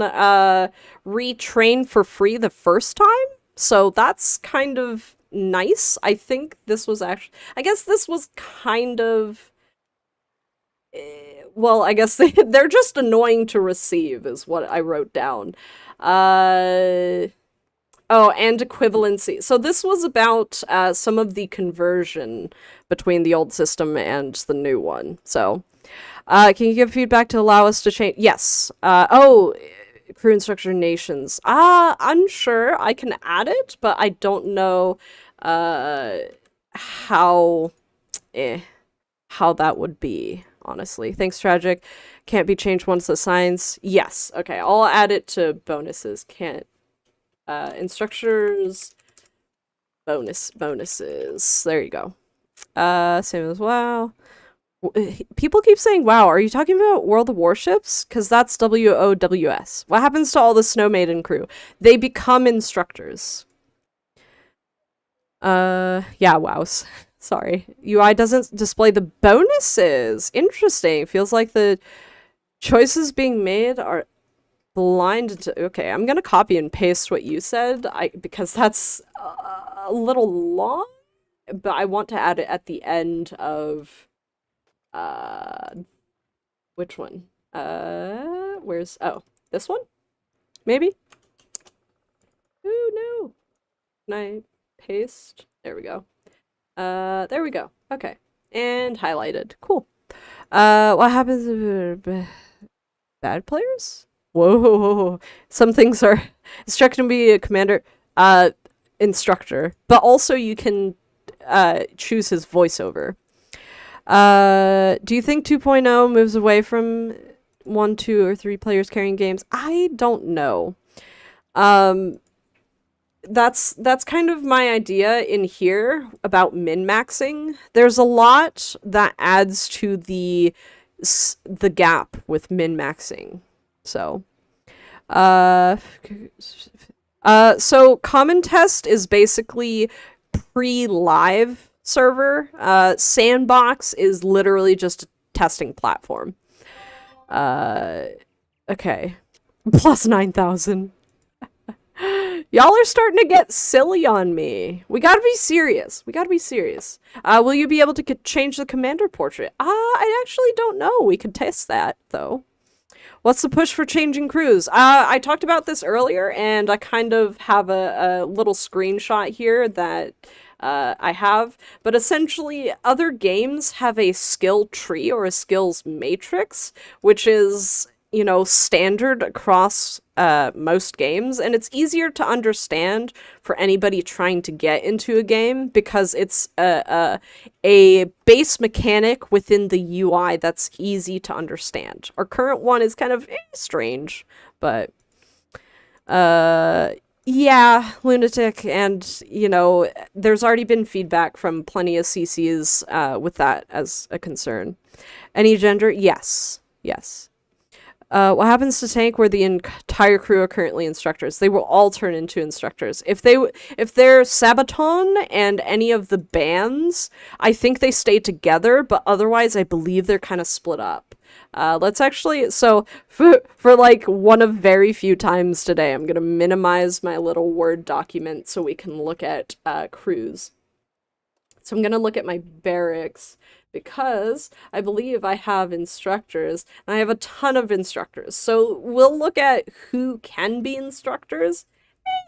retrain for free the first time. So that's kind of nice. I think this was actually, I guess this was kind of, well, I guess they're just annoying to receive is what I wrote down. Oh, and equivalency. So this was about some of the conversion between the old system and the new one. So, can you give feedback to allow us to change? Yes. Crew instructor nations. Unsure. I can add it, but I don't know how that would be, honestly. Thanks, Tragic. Can't be changed once assigns. Yes. Okay, I'll add it to bonuses. Can't. Instructors. Bonuses. There you go. Same as WoW. People keep saying WoW. Are you talking about World of Warships? Because that's WOWS. What happens to all the Snow Maiden crew? They become instructors. Yeah, WoWs. Sorry. UI doesn't display the bonuses. Interesting. Feels like the choices being made are blind to... Okay, I'm gonna copy and paste what you said, because that's a little long, but I want to add it at the end of... which one? Where's... Oh, this one? Maybe? Oh, no. Can I paste? There we go. There we go. Okay. And highlighted. Cool. What happens if bad players? Whoa. Some things are instructed to be a commander, instructor, but also you can choose his voiceover. Do you think 2.0 moves away from 1, 2, or 3 players carrying games? I don't know. That's kind of my idea in here about min-maxing. There's a lot that adds to the gap with min-maxing. So, so Common Test is basically pre-live server. Sandbox is literally just a testing platform. Okay. Plus 9,000. Y'all are starting to get silly on me. We gotta be serious. We gotta be serious. Will you be able to change the commander portrait? I actually don't know. We could test that, though. What's the push for changing crews? I talked about this earlier, and I kind of have a little screenshot here that I have. But essentially, other games have a skill tree or a skills matrix, which is, you know, standard across most games, and it's easier to understand for anybody trying to get into a game because it's a base mechanic within the UI that's easy to understand. Our current one is kind of strange, but yeah, lunatic, and you know, there's already been feedback from plenty of CCs with that as a concern. Any gender? Yes. Yes. What happens to tank where the entire crew are currently instructors? They will all turn into instructors. If they're Sabaton and any of the bands, I think they stay together, but otherwise I believe they're kind of split up. Let's actually, so for like one of very few times today, I'm gonna minimize my little Word document so we can look at crews. So I'm gonna look at my barracks, because I believe I have instructors, and I have a ton of instructors. So we'll look at who can be instructors.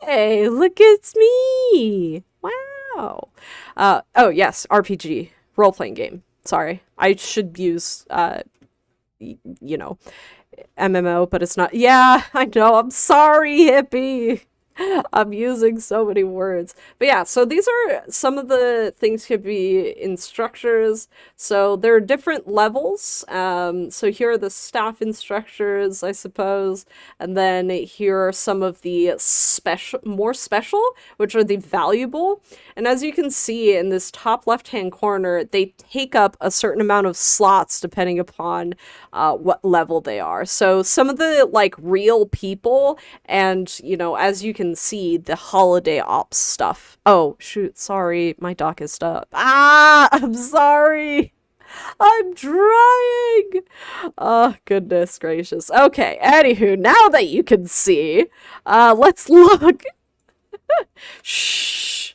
Hey, look, it's me! Wow. Oh, yes, RPG. Role-playing game. Sorry. I should use, you know, MMO, but it's not. Yeah, I know. I'm sorry, hippie. I'm using so many words. But yeah, so these are some of the things could be instructors. So there are different levels. So here are the staff instructors, I suppose. And then here are some of the more special, which are the valuable. And as you can see in this top left-hand corner, they take up a certain amount of slots depending upon what level they are. So some of the like real people, and you know, as you can see, the holiday ops stuff. Oh shoot, sorry, my dock is stuck. I'm sorry, I'm trying. Oh goodness gracious. Okay, anywho, now that you can see, let's look. Shh.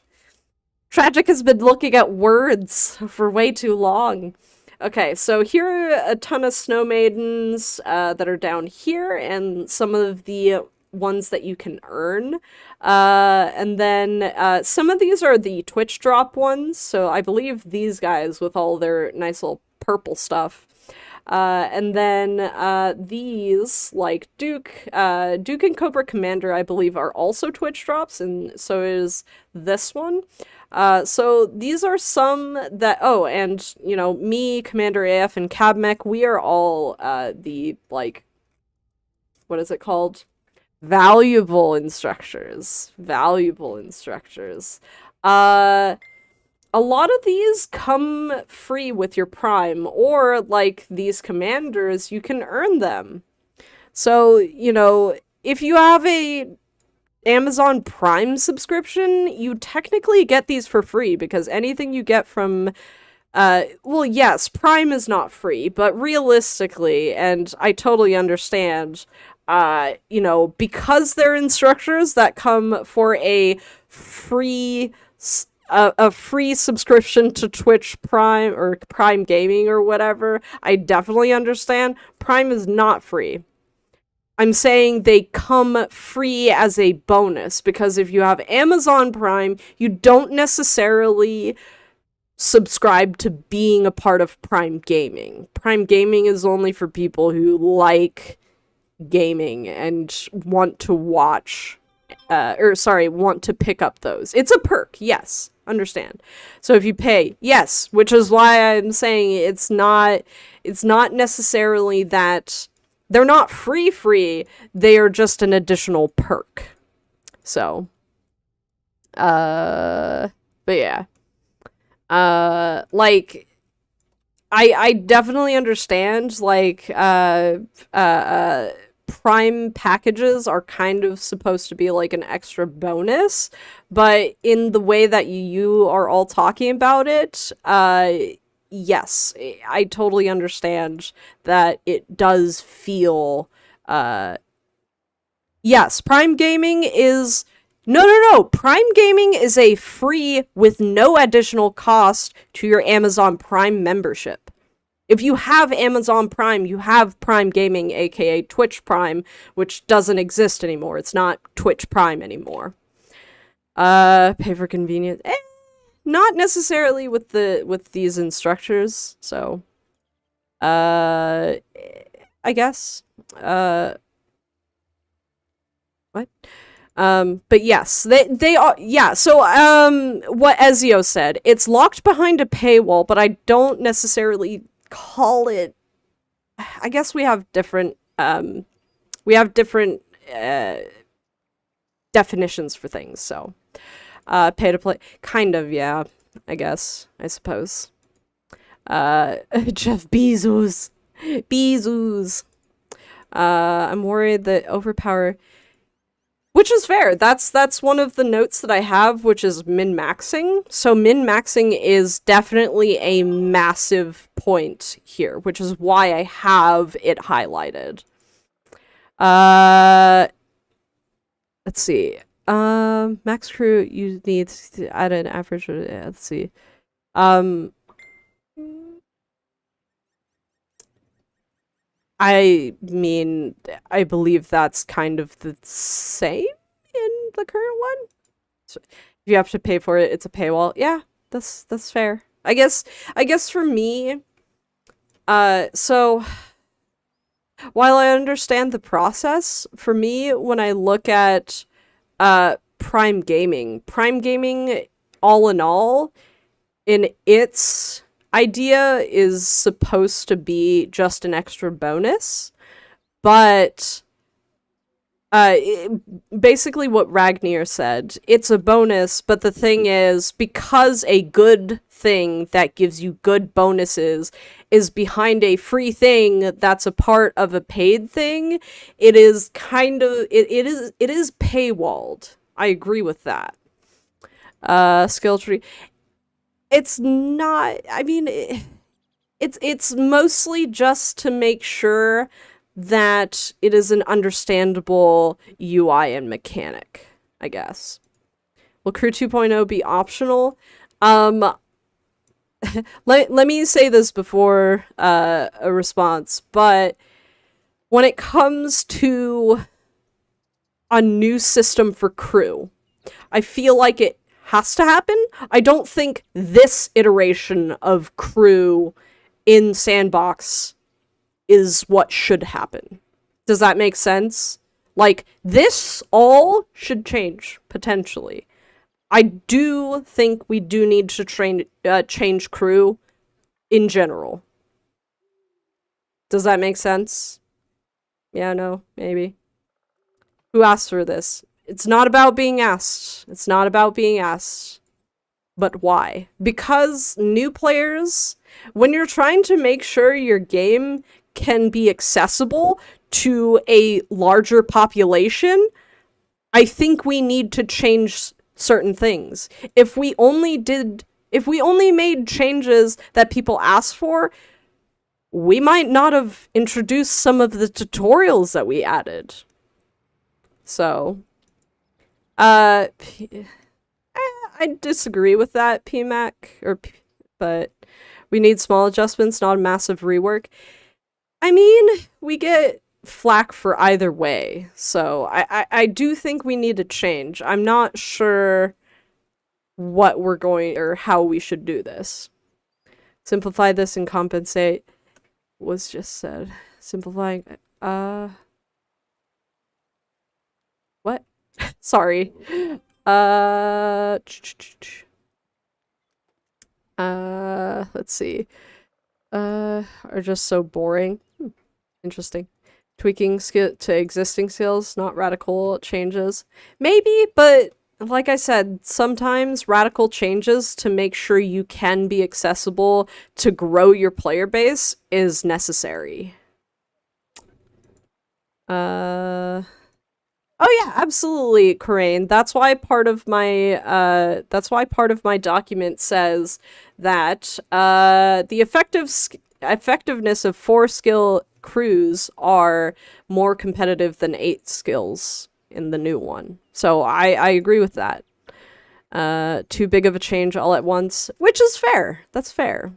Tragic has been looking at words for way too long. Okay, so here are a ton of snow maidens that are down here, and some of the ones that you can earn. And then some of these are the Twitch drop ones, so I believe these guys with all their nice little purple stuff. And then these, like Duke and Cobra Commander, I believe, are also Twitch drops, and so is this one. So these are some that, oh, and, you know, me, Commander AF, and Cabmech, we are all the, like, what is it called? Valuable instructors. Valuable instructors. A lot of these come free with your Prime, or like these commanders, you can earn them. So, you know, if you have a Amazon Prime subscription, you technically get these for free, because anything you get from well, yes, Prime is not free, but realistically, and I totally understand, you know, because they're instructors that come for a free subscription to Twitch Prime or Prime Gaming or whatever, I definitely understand. Prime is not free. I'm saying they come free as a bonus, because if you have Amazon Prime, you don't necessarily subscribe to being a part of Prime Gaming. Prime Gaming is only for people who like gaming and want to watch, want to pick up those. It's a perk, yes, understand. So if you pay, yes, which is why I'm saying it's not necessarily that they're not free, they are just an additional perk. So, but yeah. Like, I definitely understand, like, Prime packages are kind of supposed to be like an extra bonus, but in the way that you are all talking about it, yes, I totally understand that it does feel, yes, Prime Gaming is No. Prime Gaming is a free with no additional cost to your Amazon Prime membership. If you have Amazon Prime, you have Prime Gaming, aka Twitch Prime, which doesn't exist anymore. It's not Twitch Prime anymore. Pay for convenience. Not necessarily with these instructors, so I guess. What? But yes, they are, yeah, so, what Ezio said, it's locked behind a paywall, but I don't necessarily call it, I guess we have different, definitions for things, so, pay to play, kind of, yeah, I guess, I suppose. Jeff Bezos. I'm worried that overpower... Which is fair. That's one of the notes that I have, which is min-maxing. So min-maxing is definitely a massive point here, which is why I have it highlighted. Let's see. Max crew, you need to add an average. Let's see. I mean, I believe that's kind of the same in the current one. So if you have to pay for it, it's a paywall. Yeah, that's fair. I guess for me, so while I understand the process, for me, when I look at Prime Gaming, all in all, in its idea is supposed to be just an extra bonus, but basically what Ragnar said, it's a bonus, but the thing is, because a good thing that gives you good bonuses is behind a free thing that's a part of a paid thing, it is kind of, it is paywalled. I agree with that. Skill tree. It's not, I mean, it's mostly just to make sure that it is an understandable UI and mechanic, I guess. Will Crew 2.0 be optional? Let me say this before a response, but when it comes to a new system for Crew, I feel like it has to happen. I don't think this iteration of Crew in Sandbox is what should happen. Does that make sense? Like, this all should change, potentially. I do think we do need to change Crew in general. Does that make sense? Yeah, no, maybe. Who asked for this? It's not about being asked. It's not about being asked. But why? Because new players, when you're trying to make sure your game can be accessible to a larger population, I think we need to change certain things. If we only made changes that people asked for, we might not have introduced some of the tutorials that we added. So, I disagree with that, PMAC, but we need small adjustments, not a massive rework. I mean, we get flack for either way, so I do think we need to change. I'm not sure what we're going, or how we should do this. Simplify this and compensate was just said. Simplifying, what? Sorry. Let's see. Are just so boring. Interesting. Tweaking skill to existing skills, not radical changes. Maybe, but like I said, sometimes radical changes to make sure you can be accessible to grow your player base is necessary. Oh yeah, absolutely, Corain. That's why part of my document says that the effectiveness of 4 skill crews are more competitive than 8 skills in the new one. So I agree with that. Too big of a change all at once, which is fair. That's fair.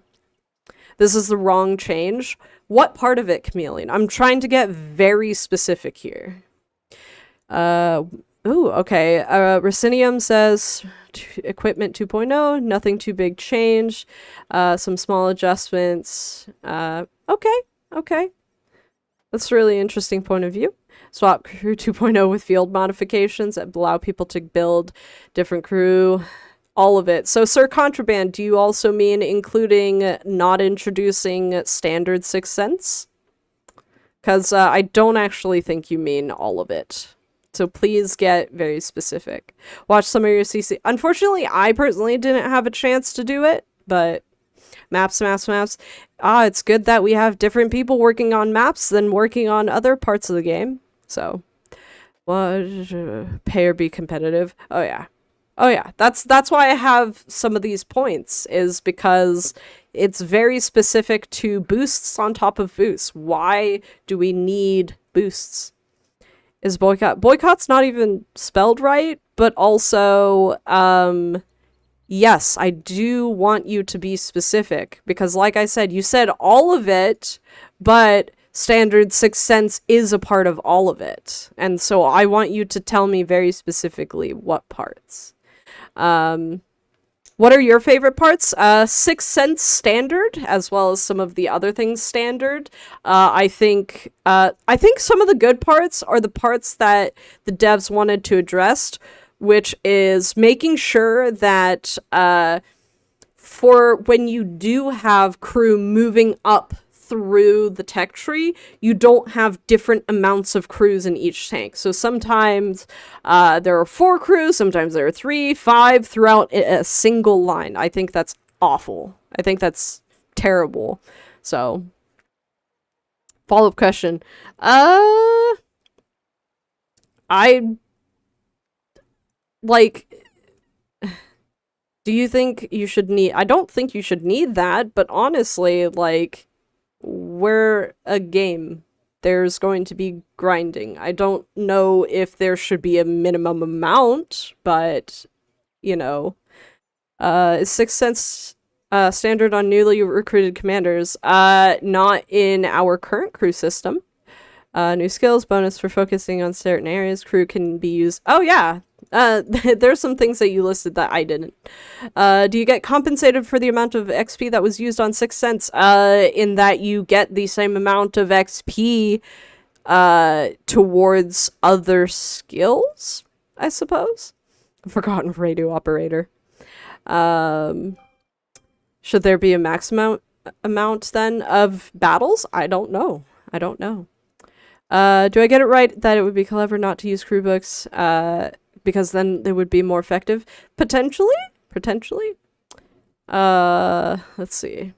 This is the wrong change. What part of it, Chameleon? I'm trying to get very specific here. Ooh, okay. Racinium says equipment 2.0, nothing too big change. Some small adjustments. Okay. That's a really interesting point of view. Swap crew 2.0 with field modifications that allow people to build different crew. All of it. So, Sir Contraband, do you also mean including not introducing standard 6th Sense? Because I don't actually think you mean all of it. So please get very specific. Watch some of your CC. Unfortunately, I personally didn't have a chance to do it, but maps. It's good that we have different people working on maps than working on other parts of the game. So, what? Pay or be competitive. Oh yeah. That's why I have some of these points, is because it's very specific to boosts on top of boosts. Why do we need boosts? Is boycott's not even spelled right, but also, yes, I do want you to be specific, because like I said, you said all of it, but standard 6th Sense is a part of all of it. And so I want you to tell me very specifically what parts. What are your favorite parts? 6th Sense standard, as well as some of the other things standard. I think some of the good parts are the parts that the devs wanted to address, which is making sure that for when you do have crew moving up through the tech tree, you don't have different amounts of crews in each tank. So sometimes there are 4 crews, sometimes there are 3, 5 throughout a single line. I think that's awful. I think that's terrible. So, follow-up question. Do you think you should need... I don't think you should need that, but honestly, like, we're a game. There's going to be grinding. I don't know if there should be a minimum amount, but, you know. Is 6th Sense standard on newly recruited commanders? Not in our current crew system. New skills, bonus for focusing on certain areas. Crew can be used... Oh, yeah! There's some things that you listed that I didn't. Do you get compensated for the amount of XP that was used on 6th Sense? In that you get the same amount of XP towards other skills, I suppose? Forgotten radio operator. Should there be a maximum amount then of battles? I don't know. Do I get it right that it would be clever not to use crew books? Because then they would be more effective? Potentially? Let's see.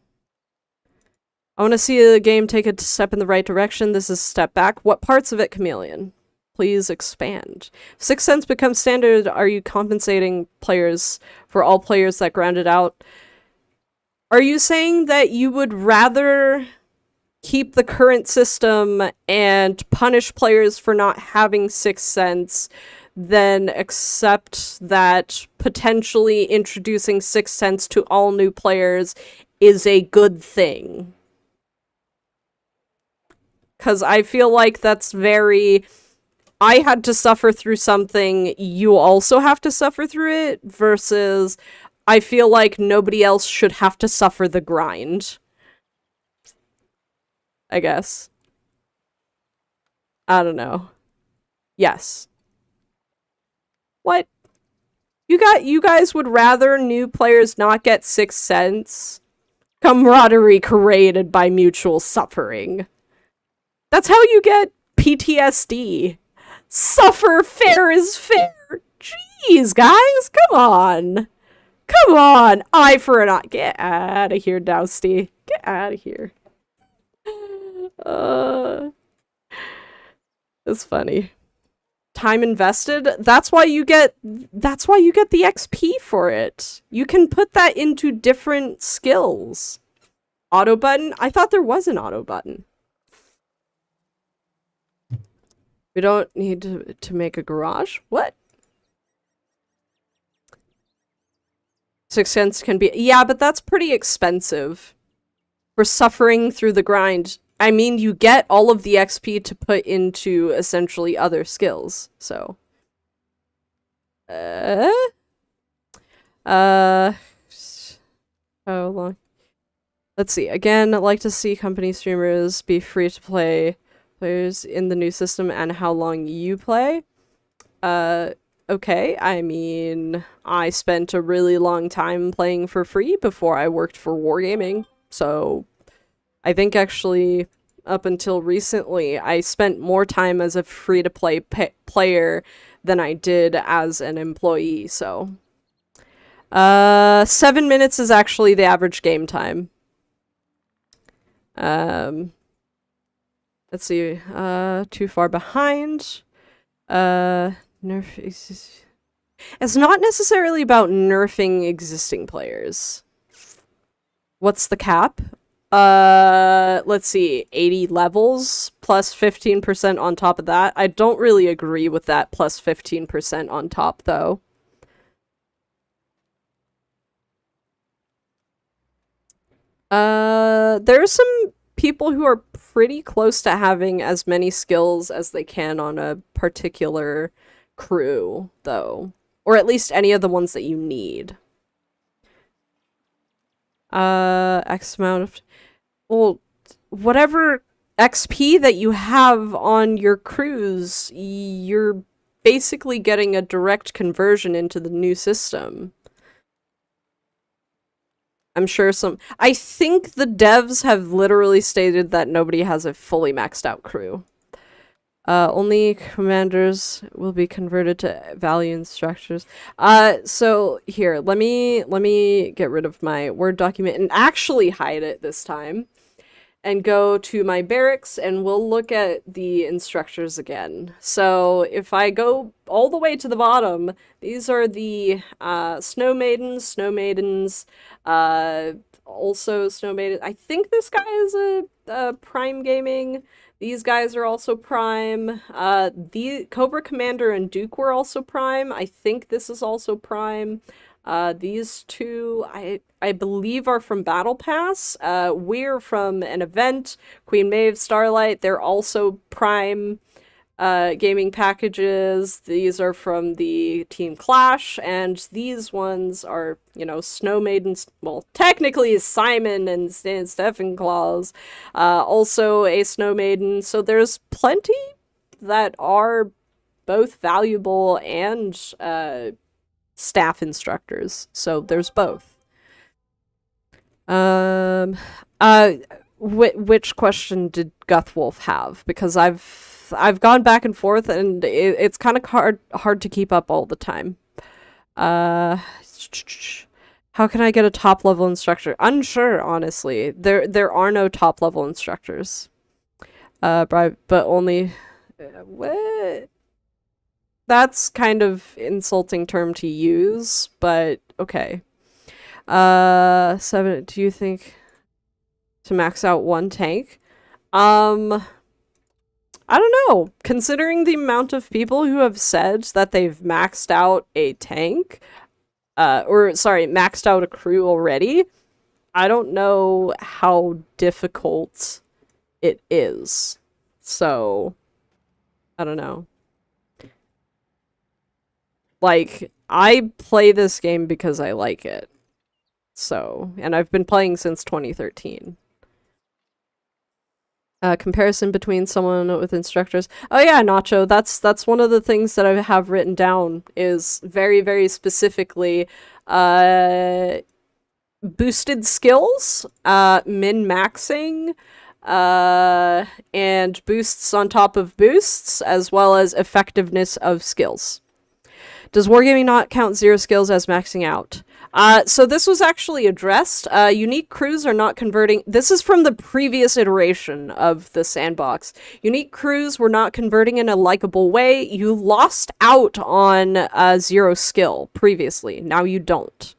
I want to see the game take a step in the right direction. This is a step back. What parts of it, Chameleon? Please expand. If 6th Sense becomes standard, are you compensating players for all players that grounded out? Are you saying that you would rather keep the current system and punish players for not having 6th Sense, then accept that potentially introducing 6th Sense to all new players is a good thing? Because I feel like that's very... I had to suffer through something, you also have to suffer through it, versus I feel like nobody else should have to suffer the grind. I guess. I don't know. Yes. What? You guys would rather new players not get 6th Sense? Camaraderie created by mutual suffering. That's how you get PTSD. Suffer fair is fair. Jeez, guys, come on. Come on. Eye for an eye. Get out of here, Dousty. Get out of here. That's funny. Time invested. That's why you get the XP for it. You can put that into different skills. Auto button? I thought there was an auto button. We don't need to make a garage? What? 6 cents can be... Yeah, but that's pretty expensive. We're suffering through the grind. I mean, you get all of the XP to put into essentially other skills, so... How long? Let's see. Again, I'd like to see company streamers be free to play players in the new system and how long you play. Okay. I mean, I spent a really long time playing for free before I worked for Wargaming, so I think actually up until recently, I spent more time as a free-to-play player than I did as an employee, so... 7 minutes is actually the average game time. Let's see, too far behind. Nerf is... It's not necessarily about nerfing existing players. What's the cap? Let's see, 80 levels, plus 15% on top of that. I don't really agree with that plus 15% on top, though. There's some people who are pretty close to having as many skills as they can on a particular crew, though. Or at least any of the ones that you need. X amount of... Well, whatever XP that you have on your crews, you're basically getting a direct conversion into the new system. I'm sure I think the devs have literally stated that nobody has a fully maxed out crew. Only commanders will be converted to value instructors. So here, let me get rid of my Word document and actually hide it this time. And go to my barracks and we'll look at the instructors again. So if I go all the way to the bottom, these are the Snow Maidens, also Snow Maiden. I think this guy is a Prime Gaming. These guys are also Prime. The Cobra Commander and Duke were also Prime. I think this is also Prime. These two, I believe, are from Battle Pass. We're from an event, Queen Maeve, Starlight. They're also Prime gaming packages. These are from the Team Clash, and these ones are, you know, Snow Maidens. Well, technically Simon and Stephen Claus, also a Snow Maiden. So there's plenty that are both valuable and staff instructors, so there's both. Which question did Guthwolf have? Because I've gone back and forth, and it's kind of hard to keep up all the time. How can I get a top level instructor? Unsure, honestly. There are no top level instructors. But only what? That's kind of insulting term to use, but okay. 7, do you think to max out one tank? I don't know. Considering the amount of people who have said that they've maxed out a tank, maxed out a crew already, I don't know how difficult it is. So, I don't know. Like, I play this game because I like it. So, and I've been playing since 2013. Comparison between someone with instructors. Oh yeah, Nacho, that's one of the things that I have written down is very, very specifically, boosted skills, min-maxing, and boosts on top of boosts, as well as effectiveness of skills. Does Wargaming not count 0 skills as maxing out? So this was actually addressed. Unique crews are not converting... This is from the previous iteration of the sandbox. Unique crews were not converting in a likable way. You lost out on 0 skill previously. Now you don't.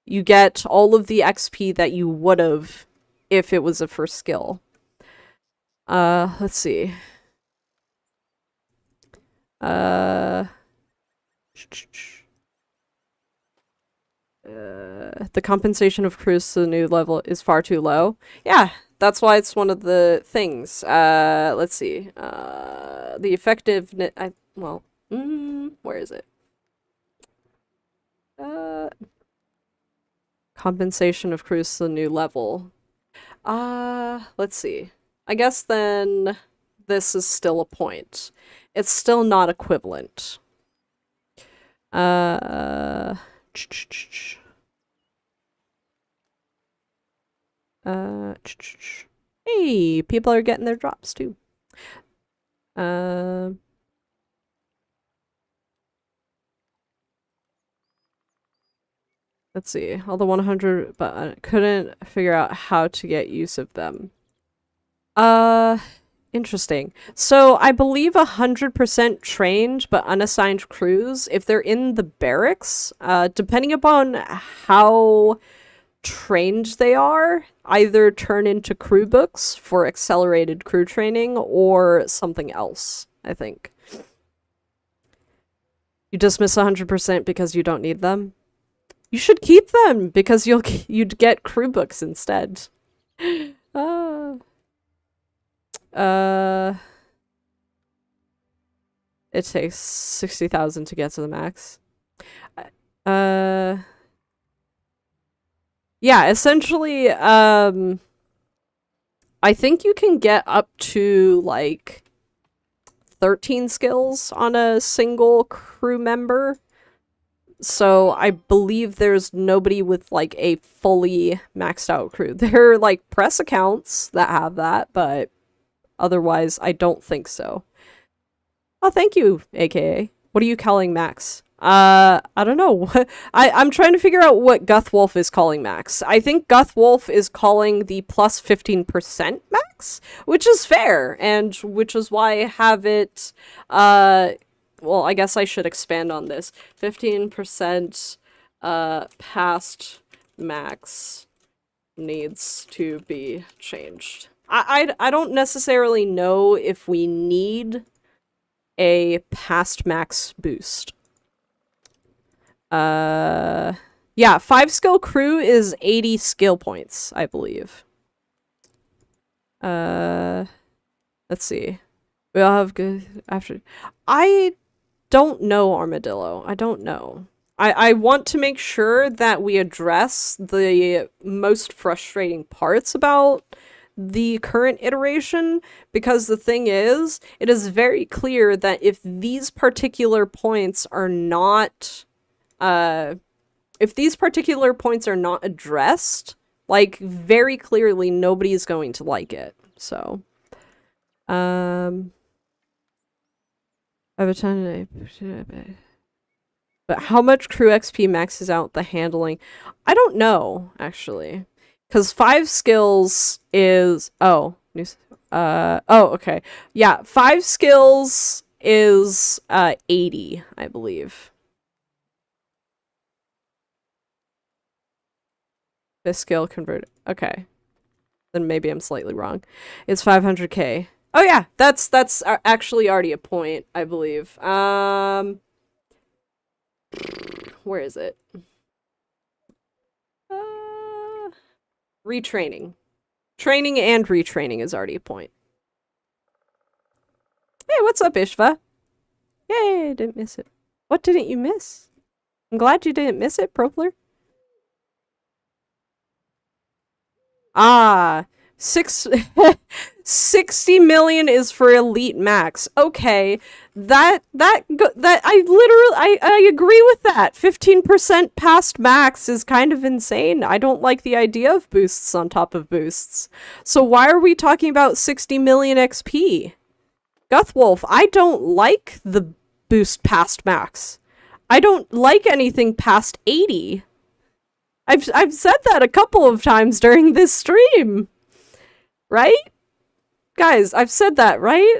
You get all of the XP that you would have if it was a first skill. Let's see. The compensation of crews to the new level is far too low. Yeah, that's why it's one of the things. Let's see. The effectiveness. Where is it? Compensation of crews to the new level. Let's see. I guess then this is still a point. It's still not equivalent. Hey, people are getting their drops too. Let's see. All the 100, but I couldn't figure out how to get use of them. Interesting. So I believe 100% trained but unassigned crews, if they're in the barracks, depending upon how trained they are, either turn into crew books for accelerated crew training or something else, I think. You dismiss 100% because you don't need them? You should keep them because you'd get crew books instead. It takes 60,000 to get to the max. Yeah, essentially, I think you can get up to, like, 13 skills on a single crew member. So I believe there's nobody with, like, a fully maxed out crew. There are, like, press accounts that have that, but otherwise I don't think so. Oh, thank you, AKA. What are you calling max? I don't know. I'm trying to figure out what Guthwolf is calling max. I think Guthwolf is calling the plus 15% max, which is fair, and which is why I have it, well, I guess I should expand on this. 15% past max needs to be changed. I don't necessarily know if we need a past max boost. Yeah, 5 skill crew is 80 skill points, I believe. Let's see. We all have good after. I don't know, Armadillo. I don't know. I want to make sure that we address the most frustrating parts about the current iteration, because the thing is, it is very clear that if these particular points are not addressed, like, very clearly nobody's going to like it. So, every time but how much crew XP maxes out the handling? I don't know, actually. Because 5 skills is... Oh. Okay. Yeah, 5 skills is 80, I believe. This skill converted. Okay. Then maybe I'm slightly wrong. It's 500k. Oh yeah, that's actually already a point, I believe. Where is it? Retraining. Training and retraining is already a point. Hey, what's up, Ishva? Yay, didn't miss it. What didn't you miss? I'm glad you didn't miss it, Propler. 60 million is for elite max. Okay, I agree with that. 15% past max is kind of insane. I don't like the idea of boosts on top of boosts. So why are we talking about 60 million XP? Guthwolf, I don't like the boost past max. I don't like anything past 80. I've said that a couple of times during this stream. Right? Guys, I've said that, right?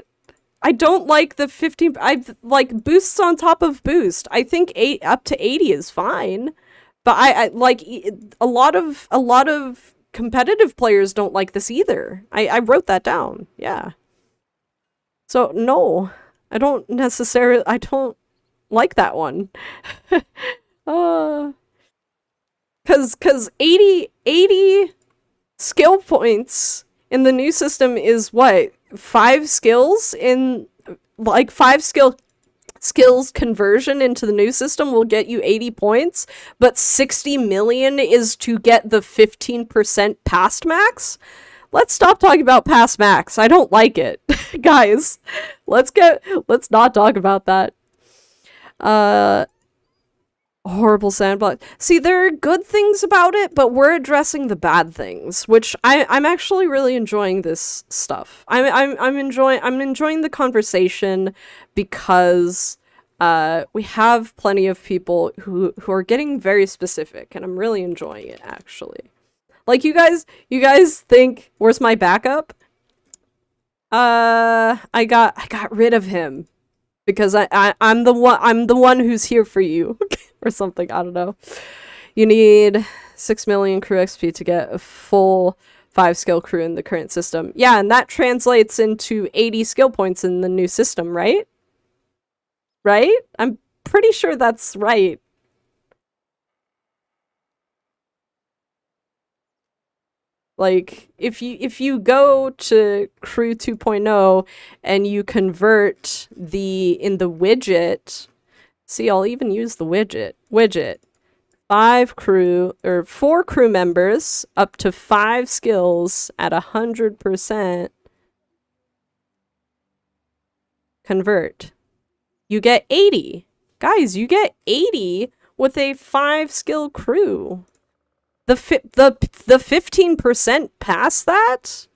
I don't like the 15... I like boosts on top of boost. I think up to 80 is fine. But I like a lot of competitive players don't like this either. I wrote that down. Yeah. So no. I don't like that one. uh, cause 80 skill points in the new system is what? 5 skills in, like, 5 skills conversion into the new system will get you 80 points, but 60 million is to get the 15% past max? Let's stop talking about past max. I don't like it. Guys, let's not talk about that. Horrible sandbox. See, there are good things about it, but we're addressing the bad things, which I'm actually really enjoying this stuff. I'm enjoying the conversation because we have plenty of people who are getting very specific, and I'm really enjoying it actually. Like, you guys think, where's my backup? I got rid of him because I'm the one who's here for you. Or something, I don't know. You need 6 million crew XP to get a full 5 skill crew in the current system. Yeah, and that translates into 80 skill points in the new system, right? Right? I'm pretty sure that's right. Like, if you go to Crew 2.0 and you convert in the widget. See, I'll even use the widget. 4 crew members up to 5 skills at 100% convert. You get 80. Guys, you get 80 with a 5 skill crew. The 15% past that?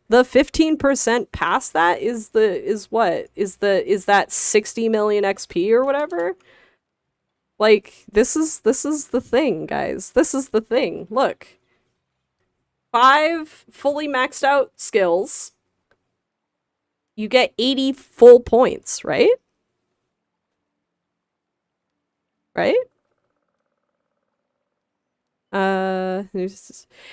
The 15% past that is that 60 million XP or whatever? Like, this is the thing, guys. This is the thing. Look. 5 fully maxed out skills. You get 80 full points, right? Right?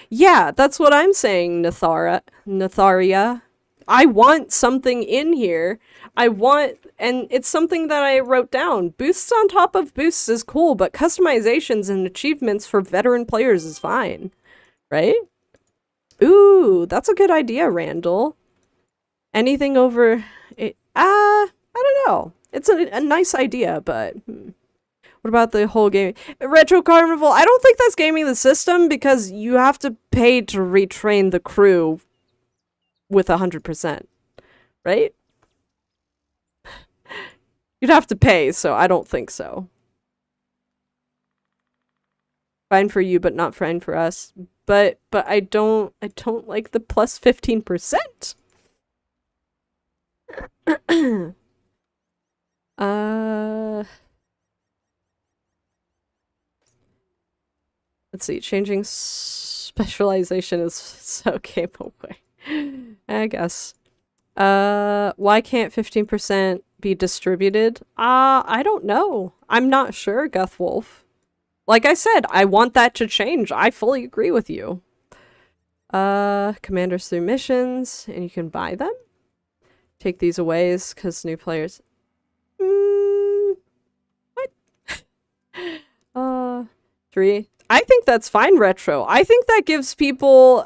Yeah, that's what I'm saying, Natharia. I want something in here. And it's something that I wrote down. Boosts on top of boosts is cool, but customizations and achievements for veteran players is fine. Right? Ooh, that's a good idea, Randall. Anything over it, I don't know. It's a nice idea, but what about the whole game? Retro Carnival, I don't think that's gaming the system because you have to pay to retrain the crew with 100%, right? You'd have to pay, so I don't think so. Fine for you, but not fine for us. But I don't like the plus 15%. Let's see, changing specialization is so game away. I guess. Why can't 15% be distributed? I don't know. I'm not sure, Guthwolf. Like I said, I want that to change. I fully agree with you. Commanders through missions, and you can buy them? Take these away, because new players... what? 3. I think that's fine, Retro. I think that gives people...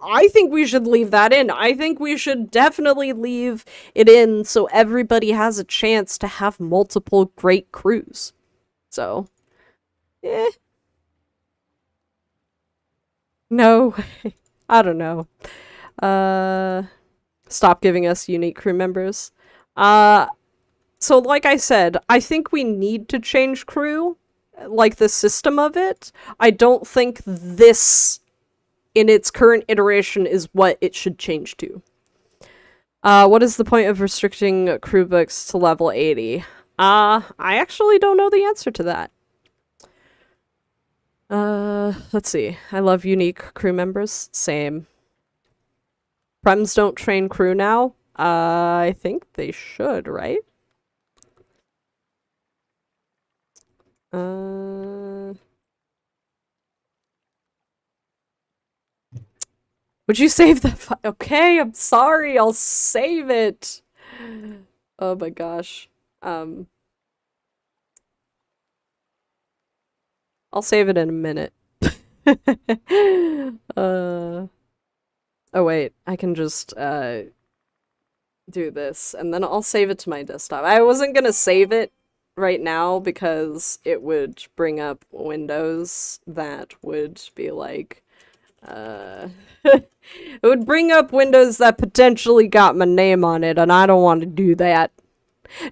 I think we should leave that in. I think we should definitely leave it in so everybody has a chance to have multiple great crews. So, no, I don't know. Stop giving us unique crew members. So like I said, I think we need to change crew, like the system of it. I don't think this, in its current iteration, is what it should change to. What is the point of restricting crew books to level 80? I actually don't know the answer to that. Let's see. I love unique crew members. Same. Prems don't train crew now? I think they should, right? Would you save the okay, I'm sorry, I'll save it. Oh my gosh. I'll save it in a minute. uh, oh wait, I can just do this and then I'll save it to my desktop. I wasn't gonna save it right now because it would bring up windows that would be like, it would bring up windows that potentially got my name on it, and I don't want to do that.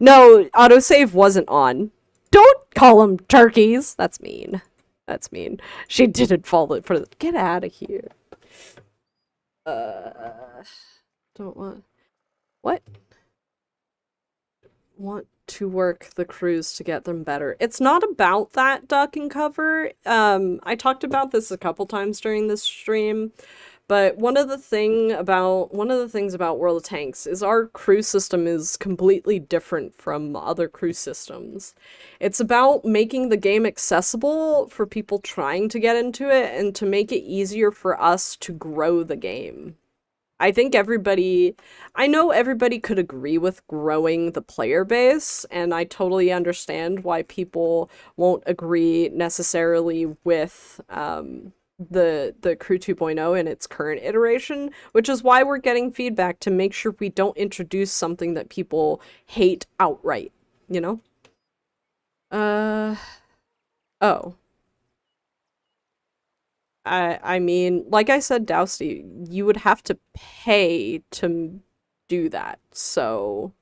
No, autosave wasn't on. Don't call them turkeys. That's mean. That's mean. She didn't fall for the. Get out of here. Don't want. What? Want to work the crews to get them better. It's not about that, duck and cover. I talked about this a couple times during this stream, but one of the things about World of Tanks is our crew system is completely different from other crew systems. It's about making the game accessible for people trying to get into it and to make it easier for us to grow the game. I think I know everybody could agree with growing the player base, and I totally understand why people won't agree necessarily with the Crew 2.0 in its current iteration, which is why we're getting feedback to make sure we don't introduce something that people hate outright, you know? Oh. I mean, like I said, Dousty, you would have to pay to do that. So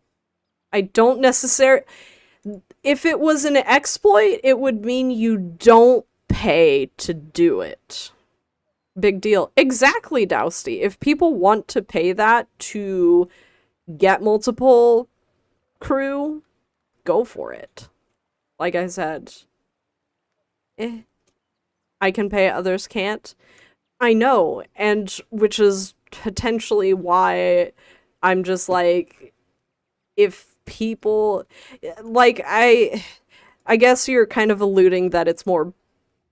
I don't necessarily. If it was an exploit, it would mean you don't pay to do it. Big deal. Exactly, Dousty. If people want to pay that to get multiple crew, go for it. Like I said, I can pay, others can't. I know, and which is potentially why I'm just like, if people, like, I guess you're kind of alluding that it's more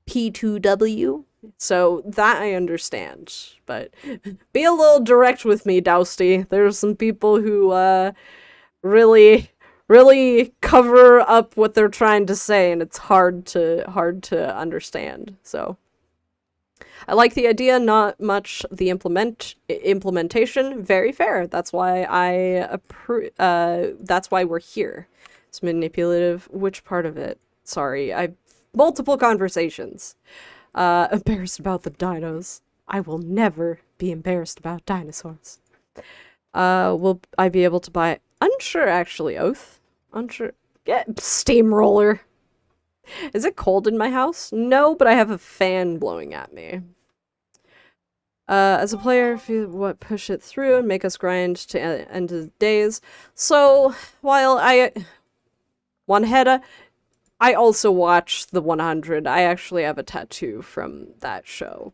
P2W, so that I understand, but be a little direct with me, Dousty. There's some people who, really cover up what they're trying to say, and it's hard to understand. So I like the idea, not much the implementation. Very fair. That's why that's why we're here. It's manipulative. Which part of it? Sorry, I multiple conversations. Embarrassed about the dinos. I will never be embarrassed about dinosaurs. Will I be able to buy? Unsure, actually. Oath. Unsure. Get steamroller. Is it cold in my house? No, but I have a fan blowing at me. As a player, if you push it through and make us grind to end of the days. So, while I also watch the 100. I actually have a tattoo from that show.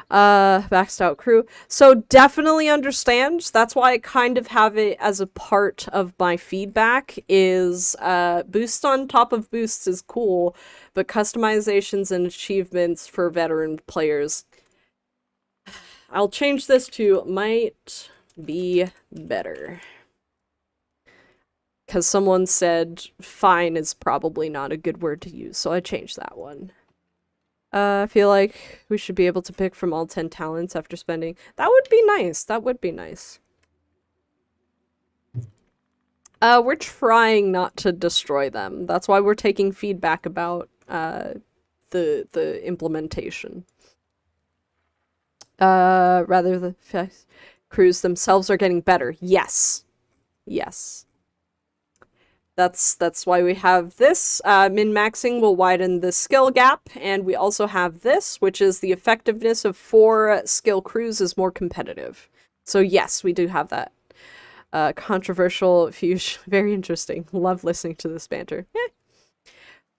Maxed out crew. So definitely understand. That's why I kind of have it as a part of my feedback is, boost on top of boosts is cool, but customizations and achievements for veteran players. I'll change this to might be better. Because someone said fine is probably not a good word to use, so I changed that one. I feel like we should be able to pick from all 10 talents after spending. That would be nice. That would be nice. We're trying not to destroy them. That's why we're taking feedback about the implementation. Rather the crews themselves are getting better. Yes. Yes. That's why we have this. Min-maxing will widen the skill gap, and we also have this, which is the effectiveness of 4 skill crews is more competitive. So yes, we do have that. Controversial fusion. Very interesting. Love listening to this banter.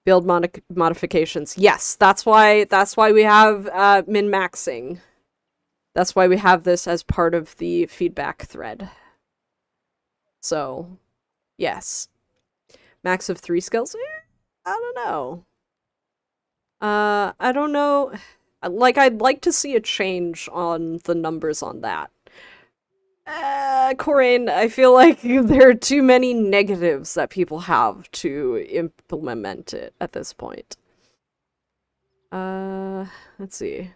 Build modifications. Yes, that's why we have min-maxing. That's why we have this as part of the feedback thread. So, yes. Max of 3 skills? I don't know. I don't know. Like, I'd like to see a change on the numbers on that. Corinne, I feel like there are too many negatives that people have to implement it at this point. Let's see.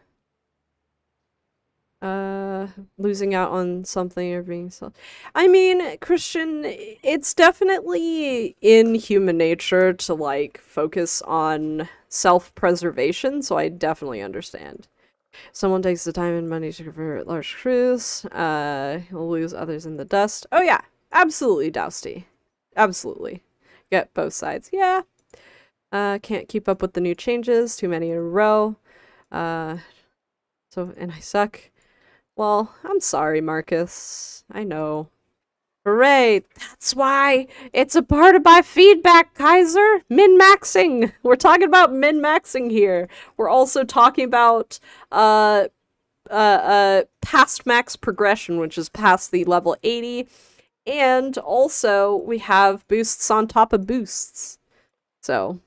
Losing out on something or being so. I mean, Christian, it's definitely in human nature to like focus on self-preservation, so I definitely understand. Someone takes the time and money to convert large crews, he'll lose others in the dust. Oh yeah, absolutely, Dousty. Absolutely. Get both sides. Yeah. Can't keep up with the new changes, too many in a row. Uh, and I suck. Well, I'm sorry, Marcus. I know. Hooray! That's why it's a part of my feedback, Kaiser! Min-maxing! We're talking about min-maxing here. We're also talking about, past max progression, which is past the level 80. And also, we have boosts on top of boosts. So.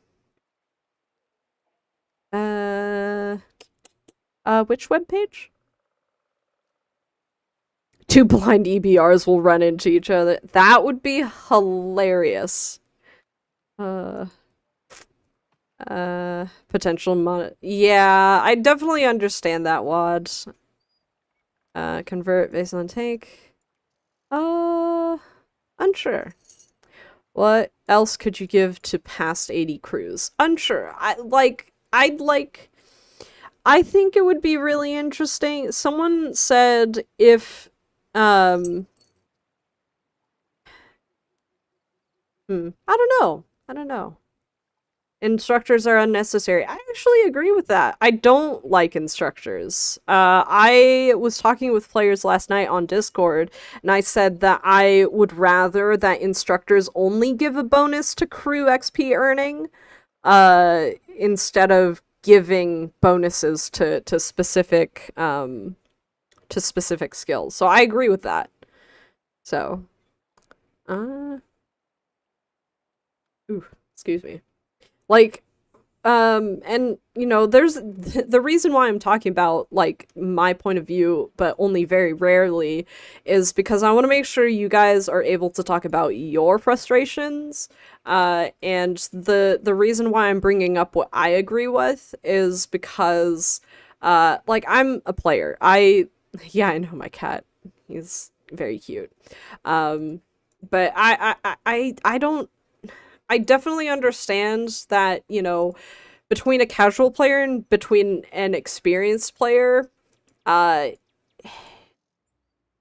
Which webpage? Two blind EBRs will run into each other. That would be hilarious. Potential yeah, I definitely understand that, Wad. Convert based on tank. Unsure. What else could you give to past 80 crews? Unsure. I think it would be really interesting. Someone said if, I don't know. Instructors are unnecessary. I actually agree with that. I don't like instructors. I was talking with players last night on Discord, and I said that I would rather that instructors only give a bonus to crew XP earning, instead of giving bonuses to specific skills. So I agree with that. So, excuse me. Like, and you know, there's the reason why I'm talking about like my point of view, but only very rarely, is because I want to make sure you guys are able to talk about your frustrations. And the reason why I'm bringing up what I agree with is because, like, I'm a player. Yeah, I know my cat. He's very cute. But I don't. I definitely understand that, you know, between a casual player and between an experienced player, uh,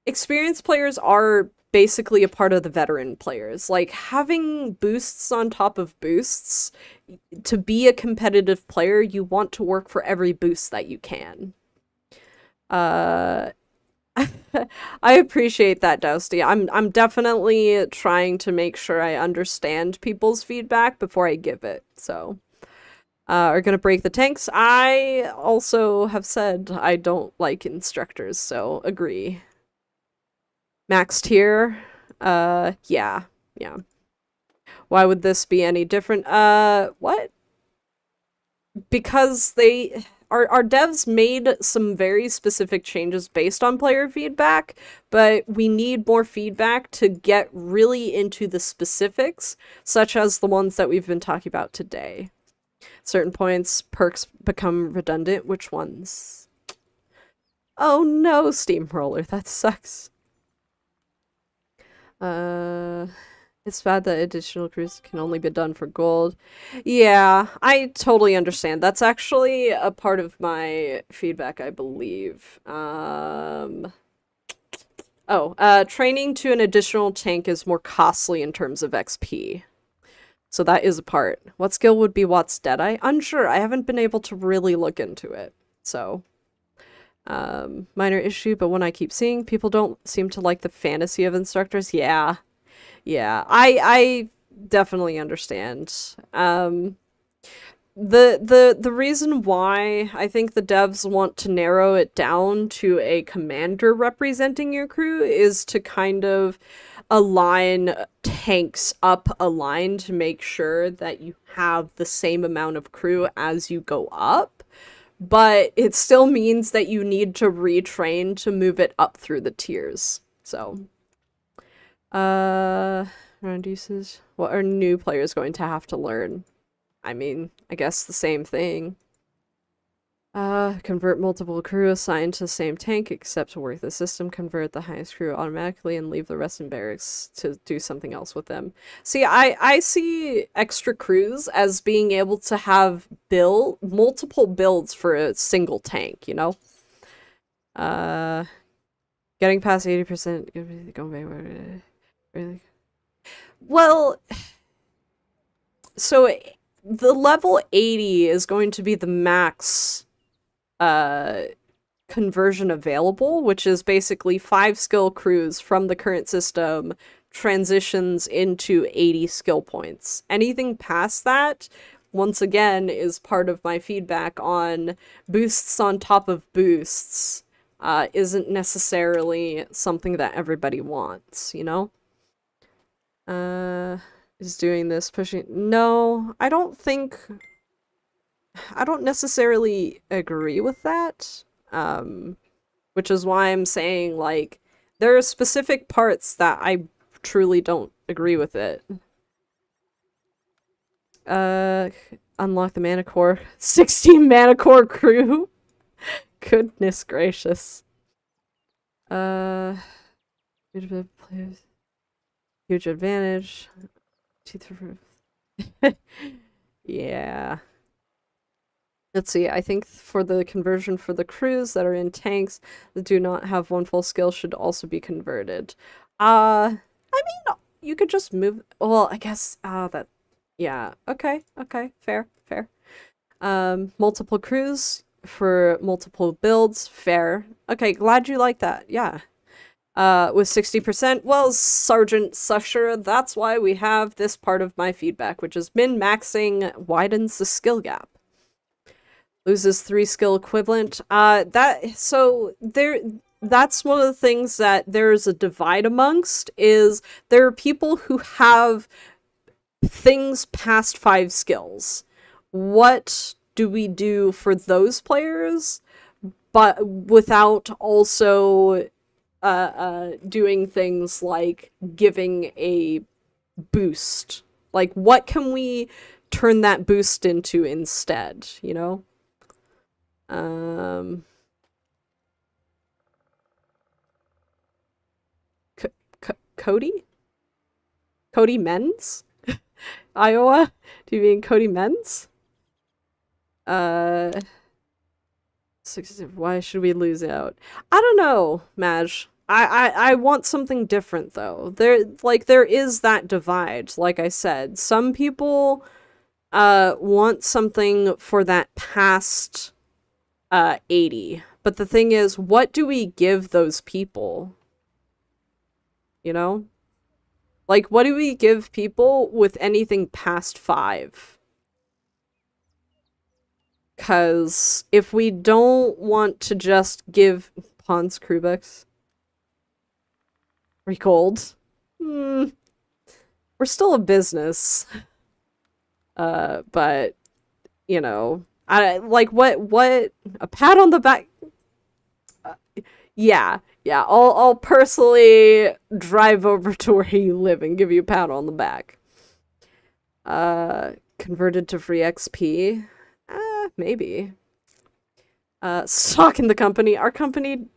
experienced players are basically a part of the veteran players. Like, having boosts on top of boosts, to be a competitive player, you want to work for every boost that you can. I appreciate that, Dousty. I'm definitely trying to make sure I understand people's feedback before I give it. So, are gonna break the tanks. I also have said I don't like instructors, so agree. Max tier. Yeah, yeah. Why would this be any different? What? Because our devs made some very specific changes based on player feedback, but we need more feedback to get really into the specifics, such as the ones that we've been talking about today. Certain points, perks become redundant. Which ones? Oh no, Steamroller, that sucks. It's bad that additional crews can only be done for gold. Yeah, I totally understand. That's actually a part of my feedback, I believe. Training to an additional tank is more costly in terms of XP. So that is a part. What skill would be Watt's Deadeye? Unsure. I haven't been able to really look into it. So, minor issue, but one I keep seeing, people don't seem to like the fantasy of instructors. Yeah. Yeah, I definitely understand. The reason why I think the devs want to narrow it down to a commander representing your crew is to kind of align tanks up a line to make sure that you have the same amount of crew as you go up, but it still means that you need to retrain to move it up through the tiers. So, round uses. What are new players going to have to learn? I mean, I guess the same thing. Convert multiple crew assigned to the same tank, except to work the system, convert the highest crew automatically and leave the rest in barracks to do something else with them. See, I see extra crews as being able to have multiple builds for a single tank, you know? Getting past 80%, going back, well, so the level 80 is going to be the max conversion available, which is basically 5 skill crews from the current system transitions into 80 skill points. Anything past that, once again, is part of my feedback on boosts on top of boosts. Isn't necessarily something that everybody wants, you know? Is doing this pushing... No, I don't necessarily agree with that, which is why I'm saying, like, there are specific parts that I truly don't agree with it. Unlock the mana core. 16 mana core crew! Goodness gracious. Huge advantage. Yeah. Let's see, I think for the conversion for the crews that are in tanks that do not have one full skill should also be converted. I mean, you could just move... Well, I guess, that... Yeah, okay, fair. Multiple crews for multiple builds, fair. Okay, glad you like that, yeah. With 60%, well, Sergeant Susher, that's why we have this part of my feedback, which is min-maxing widens the skill gap. Loses 3 skill equivalent. That's one of the things that there's a divide amongst, is there are people who have things past 5 skills. What do we do for those players, but without also doing things like giving a boost? Like, what can we turn that boost into instead, you know? Cody? Cody Menz? Iowa? Do you mean Cody Menz? Why should we lose out? I don't know, Maj. I want something different, though. There is that divide, like I said. Some people want something for that past 80. But the thing is, what do we give those people? You know? Like, what do we give people with anything past 5? Because if we don't want to just give Pons Krubix Recold, we're still a business. But, you know, what a pat on the back. Yeah, I'll personally drive over to where you live and give you a pat on the back. Converted to free XP? Maybe. Stock in the company. Our company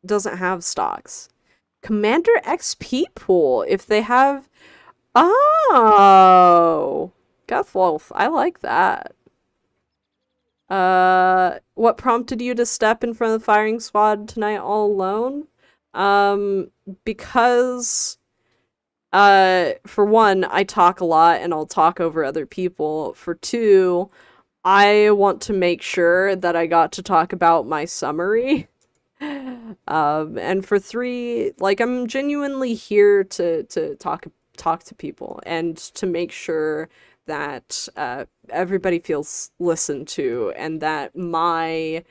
doesn't have stocks. Commander XP pool, if they have... Oh! Gethwolf, I like that. What prompted you to step in front of the firing squad tonight all alone? Because, for one, I talk a lot and I'll talk over other people. For two, I want to make sure that I got to talk about my summary. And for three, like, I'm genuinely here to talk to people and to make sure that everybody feels listened to and that my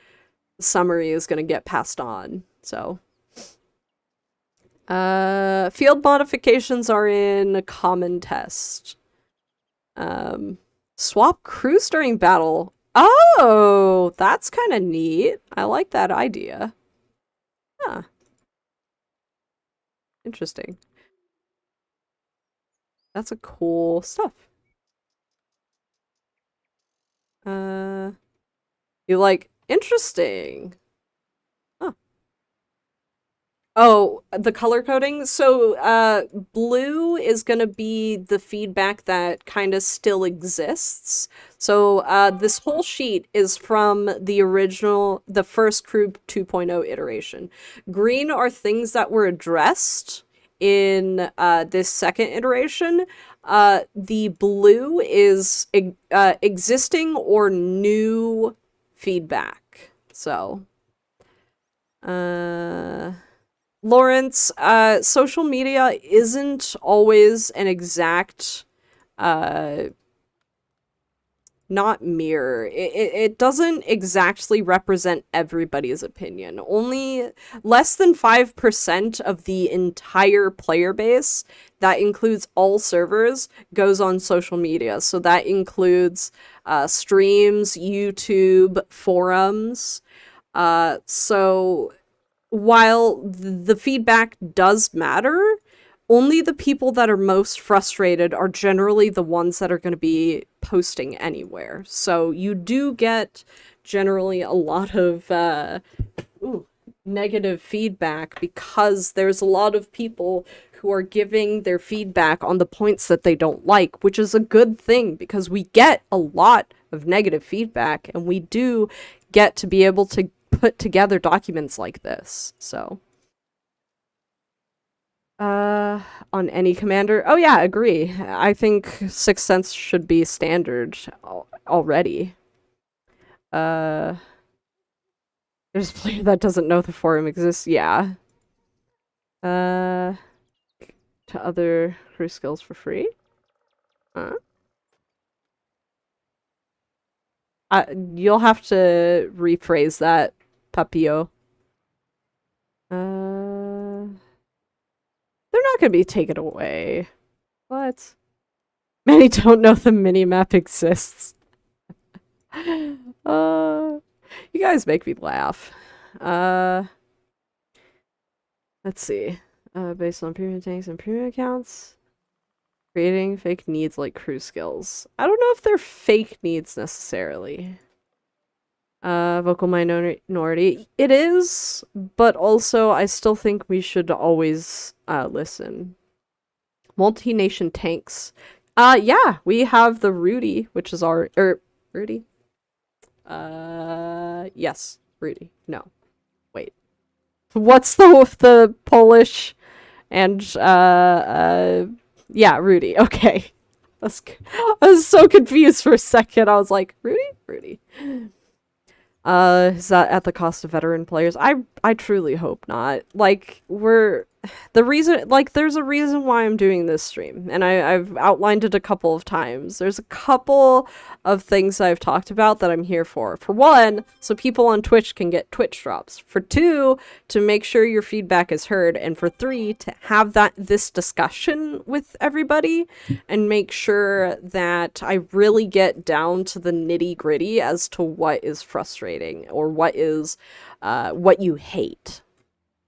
summary is going to get passed on. So, field modifications are in a common test. Swap crews during battle. Oh, that's kind of neat. I like that idea. Huh. Interesting. That's a cool stuff. You like interesting. Huh. Oh, the color coding. So, blue is gonna be the feedback that kind of still exists. So, this whole sheet is from the first Crew 2.0 iteration. Green are things that were addressed in this second iteration. The blue is existing or new feedback. So, uh, Lawrence, social media isn't always an exact, uh, not mirror. It doesn't exactly represent everybody's opinion. Only less than 5% of the entire player base, that includes all servers, goes on social media. So that includes streams, YouTube, forums. So while the feedback does matter, only the people that are most frustrated are generally the ones that are going to be posting anywhere. So you do get generally a lot of negative feedback because there's a lot of people who are giving their feedback on the points that they don't like, which is a good thing because we get a lot of negative feedback and we do get to be able to put together documents like this. So on any commander. Oh yeah, agree. I think Sixth Sense should be standard already. There's a player that doesn't know the forum exists. Yeah. To other crew skills for free? Huh? You'll have to rephrase that, Papio. They're not gonna be taken away. What? Many don't know the minimap exists. You guys make me laugh. Let's see. Based on premium tanks and premium accounts, creating fake needs like crew skills. I don't know if they're fake needs necessarily. Vocal minority. It is, but also I still think we should always listen. Multi-nation tanks. Yeah, we have the Rudy, which is our Rudy. Yes, Rudy. No, wait. What's the Polish and yeah, Rudy. Okay, I was so confused for a second. I was like, Rudy. Is that at the cost of veteran players? I truly hope not. Like, there's a reason why I'm doing this stream, and I've outlined it a couple of times. There's a couple of things I've talked about that I'm here for. For one, so people on Twitch can get Twitch drops. For two, to make sure your feedback is heard. And for three, to have this discussion with everybody and make sure that I really get down to the nitty-gritty as to what is frustrating or what is what you hate.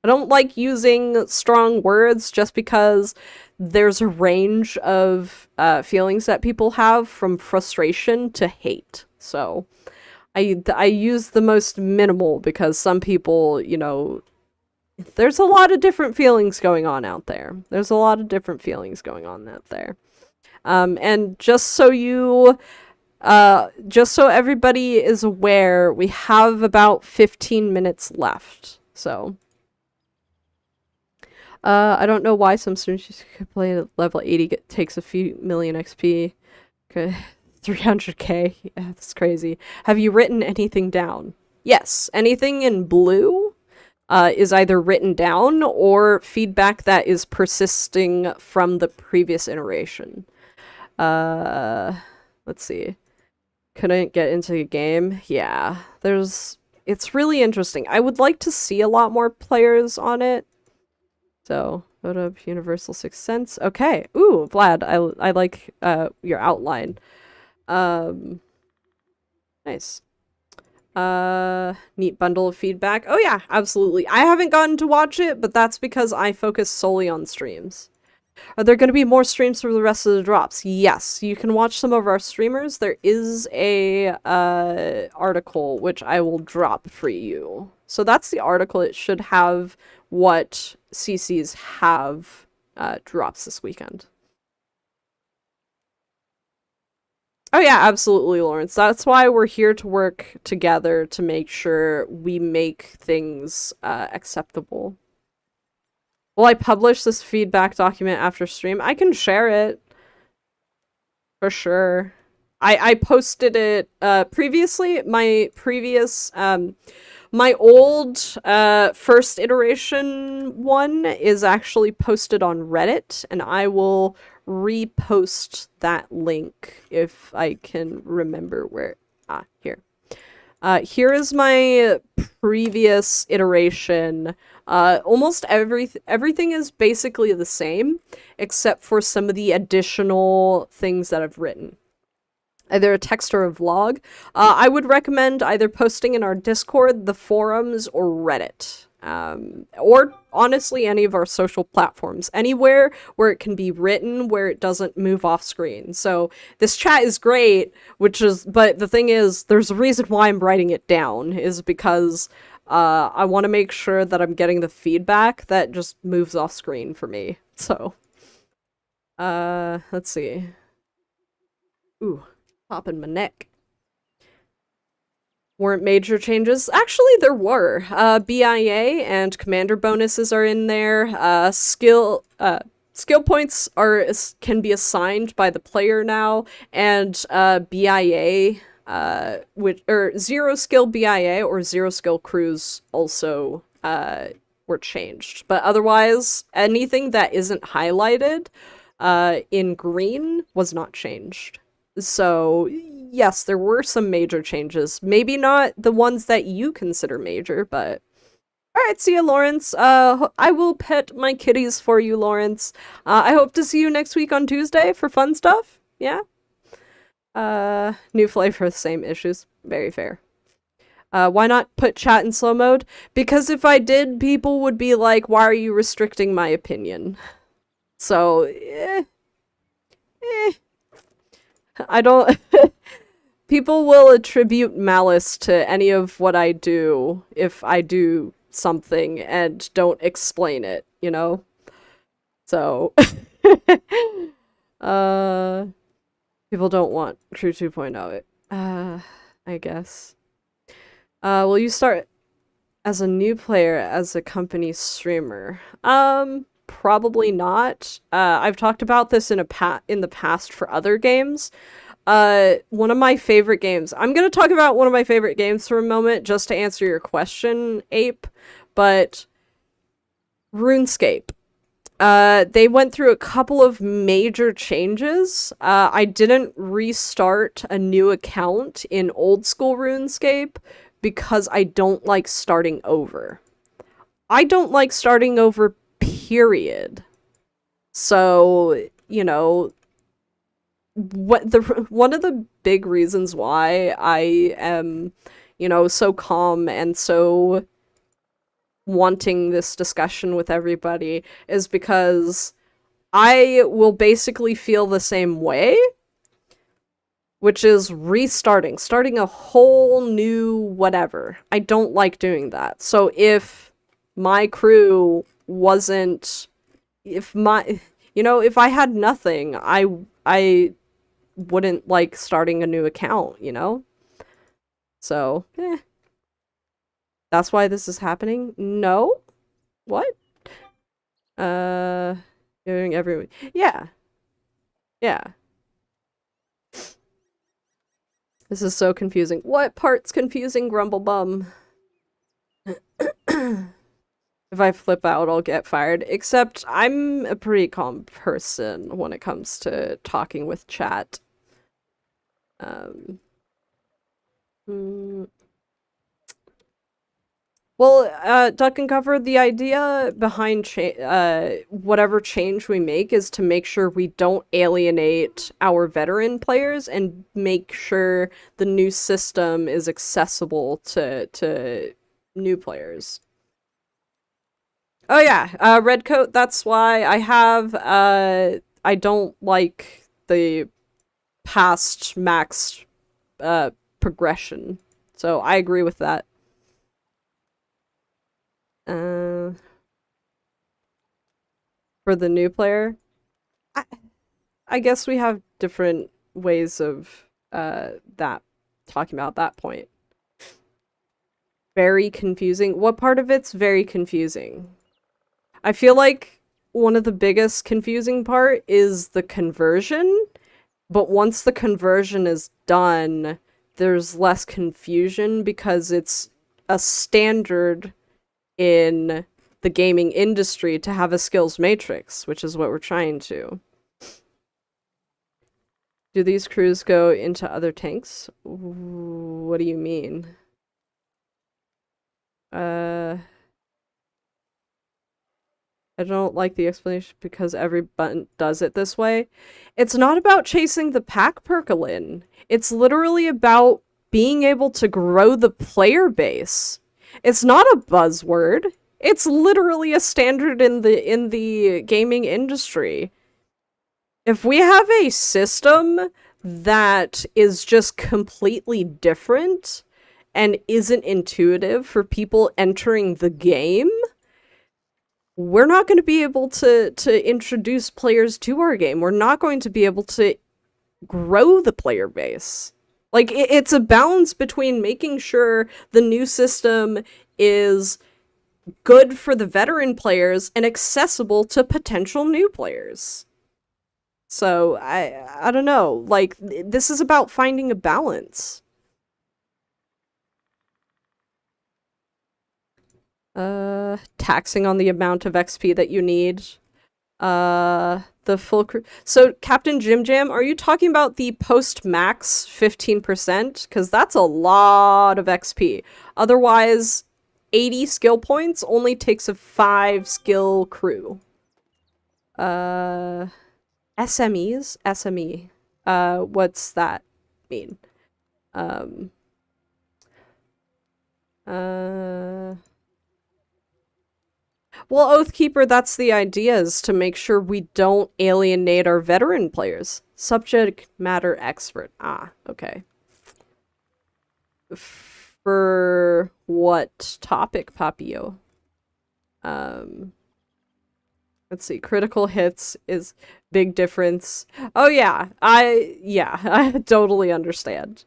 I don't like using strong words just because there's a range of feelings that people have from frustration to hate. So I use the most minimal because some people, you know, there's a lot of different feelings going on out there. And just so everybody is aware, we have about 15 minutes left. So I don't know why some students could play at level 80 takes a few million XP. 300k. Yeah, that's crazy. Have you written anything down? Yes. Anything in blue is either written down or feedback that is persisting from the previous iteration. Let's see. Couldn't get into the game. Yeah. It's really interesting. I would like to see a lot more players on it. So, vote up Universal Sixth Sense. Okay. Ooh, Vlad, I like your outline. Nice. Neat bundle of feedback. Oh yeah, absolutely. I haven't gotten to watch it, but that's because I focus solely on streams. Are there going to be more streams for the rest of the drops? Yes, you can watch some of our streamers. There is a article which I will drop for you. So that's the article. It should have what CCs have drops this weekend. Oh yeah, absolutely, Lawrence. That's why we're here to work together to make sure we make things acceptable. Will I publish this feedback document after stream? I can share it. For sure. I posted it previously. My previous my old first iteration one is actually posted on Reddit, and I will repost that link if I can remember where. Here. Here is my previous iteration. Almost everything is basically the same, except for some of the additional things that I've written. Either a text or a vlog. I would recommend either posting in our Discord, the forums, or Reddit. Or honestly, any of our social platforms. Anywhere where it can be written, where it doesn't move off screen. So this chat is great, but the thing is, there's a reason why I'm writing it down, is because I want to make sure that I'm getting the feedback that just moves off screen for me. So, let's see. Ooh, popping my neck. Weren't major changes. Actually, there were. BIA and commander bonuses are in there. Skill points can be assigned by the player now, and BIA, zero skill BIA or zero skill crews also were changed. But otherwise, anything that isn't highlighted in green was not changed. So, yes, there were some major changes. Maybe not the ones that you consider major, but... Alright, see you, Lawrence. I will pet my kitties for you, Lawrence. I hope to see you next week on Tuesday for fun stuff. Yeah? New flavor, same issues. Very fair. Why not put chat in slow mode? Because if I did, people would be like, why are you restricting my opinion? So, I don't... People will attribute malice to any of what I do if I do something and don't explain it, you know? So... people don't want Crew 2.0. I guess. Will you start as a new player as a company streamer? Probably not. I've talked about this in the past for other games. One of my favorite games. I'm gonna talk about one of my favorite games for a moment, just to answer your question, Ape. But RuneScape. They went through a couple of major changes. I didn't restart a new account in old school RuneScape because I don't like starting over. I don't like starting over, period. So, you know, one of the big reasons why I am, you know, so calm and so wanting this discussion with everybody is because I will basically feel the same way, which is starting a whole new whatever. I don't like doing that. So if my crew wasn't, if I had nothing, I wouldn't like starting a new account, you know? So, that's why this is happening? No? What? Doing every... Yeah. Yeah. This is so confusing. What part's confusing, Grumblebum? If I flip out, I'll get fired. Except, I'm a pretty calm person when it comes to talking with chat. Well, Duck and Cover, the idea behind whatever change we make is to make sure we don't alienate our veteran players and make sure the new system is accessible to new players. Oh yeah, Redcoat, that's why I don't like the past max progression. So I agree with that. Uh, for the new player, I, I guess we have different ways of that talking about that point. Very confusing. What part of it's very confusing? I feel like one of the biggest confusing part is the conversion, but once the conversion is done, there's less confusion because it's a standard in the gaming industry to have a skills matrix, which is what we're trying to. Do these crews go into other tanks? What do you mean? I don't like the explanation because every button does it this way. It's not about chasing the pack Percolin. It's literally about being able to grow the player base. It's not a buzzword. It's literally a standard in the gaming industry. If we have a system that is just completely different and isn't intuitive for people entering the game, we're not going to be able to introduce players to our game. We're not going to be able to grow the player base. Like, it's a balance between making sure the new system is good for the veteran players and accessible to potential new players. So, I don't know. Like, this is about finding a balance. Taxing on the amount of XP that you need. The full crew. So, Captain Jim Jam, are you talking about the post-max 15%? Because that's a lot of XP. Otherwise, 80 skill points only takes a 5 skill crew. SMEs? SME. What's that mean? Well, Oathkeeper, that's the idea, is to make sure we don't alienate our veteran players. Subject matter expert. Ah, okay. For what topic, Papio? Let's see. Critical hits is big difference. Oh yeah, I totally understand.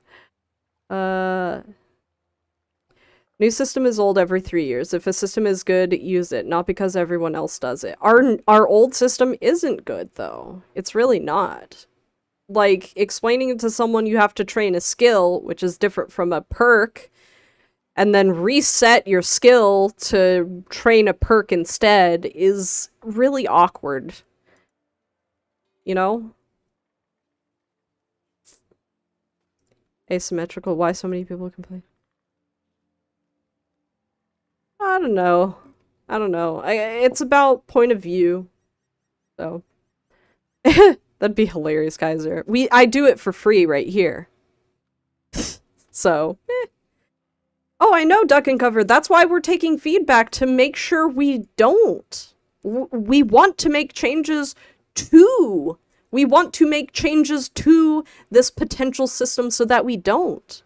New system is old every 3 years. If a system is good, use it, not because everyone else does it. Our old system isn't good, though. It's really not. Like, explaining it to someone you have to train a skill, which is different from a perk, and then reset your skill to train a perk instead is really awkward. You know? Asymmetrical. Why so many people complain? I don't know. I don't know. It's about point of view. So. That'd be hilarious, Kaiser. I do it for free right here. So. Oh, I know, Duck and Cover. That's why we're taking feedback to make sure we don't. We want to make changes to. We want to make changes to this potential system so that we don't.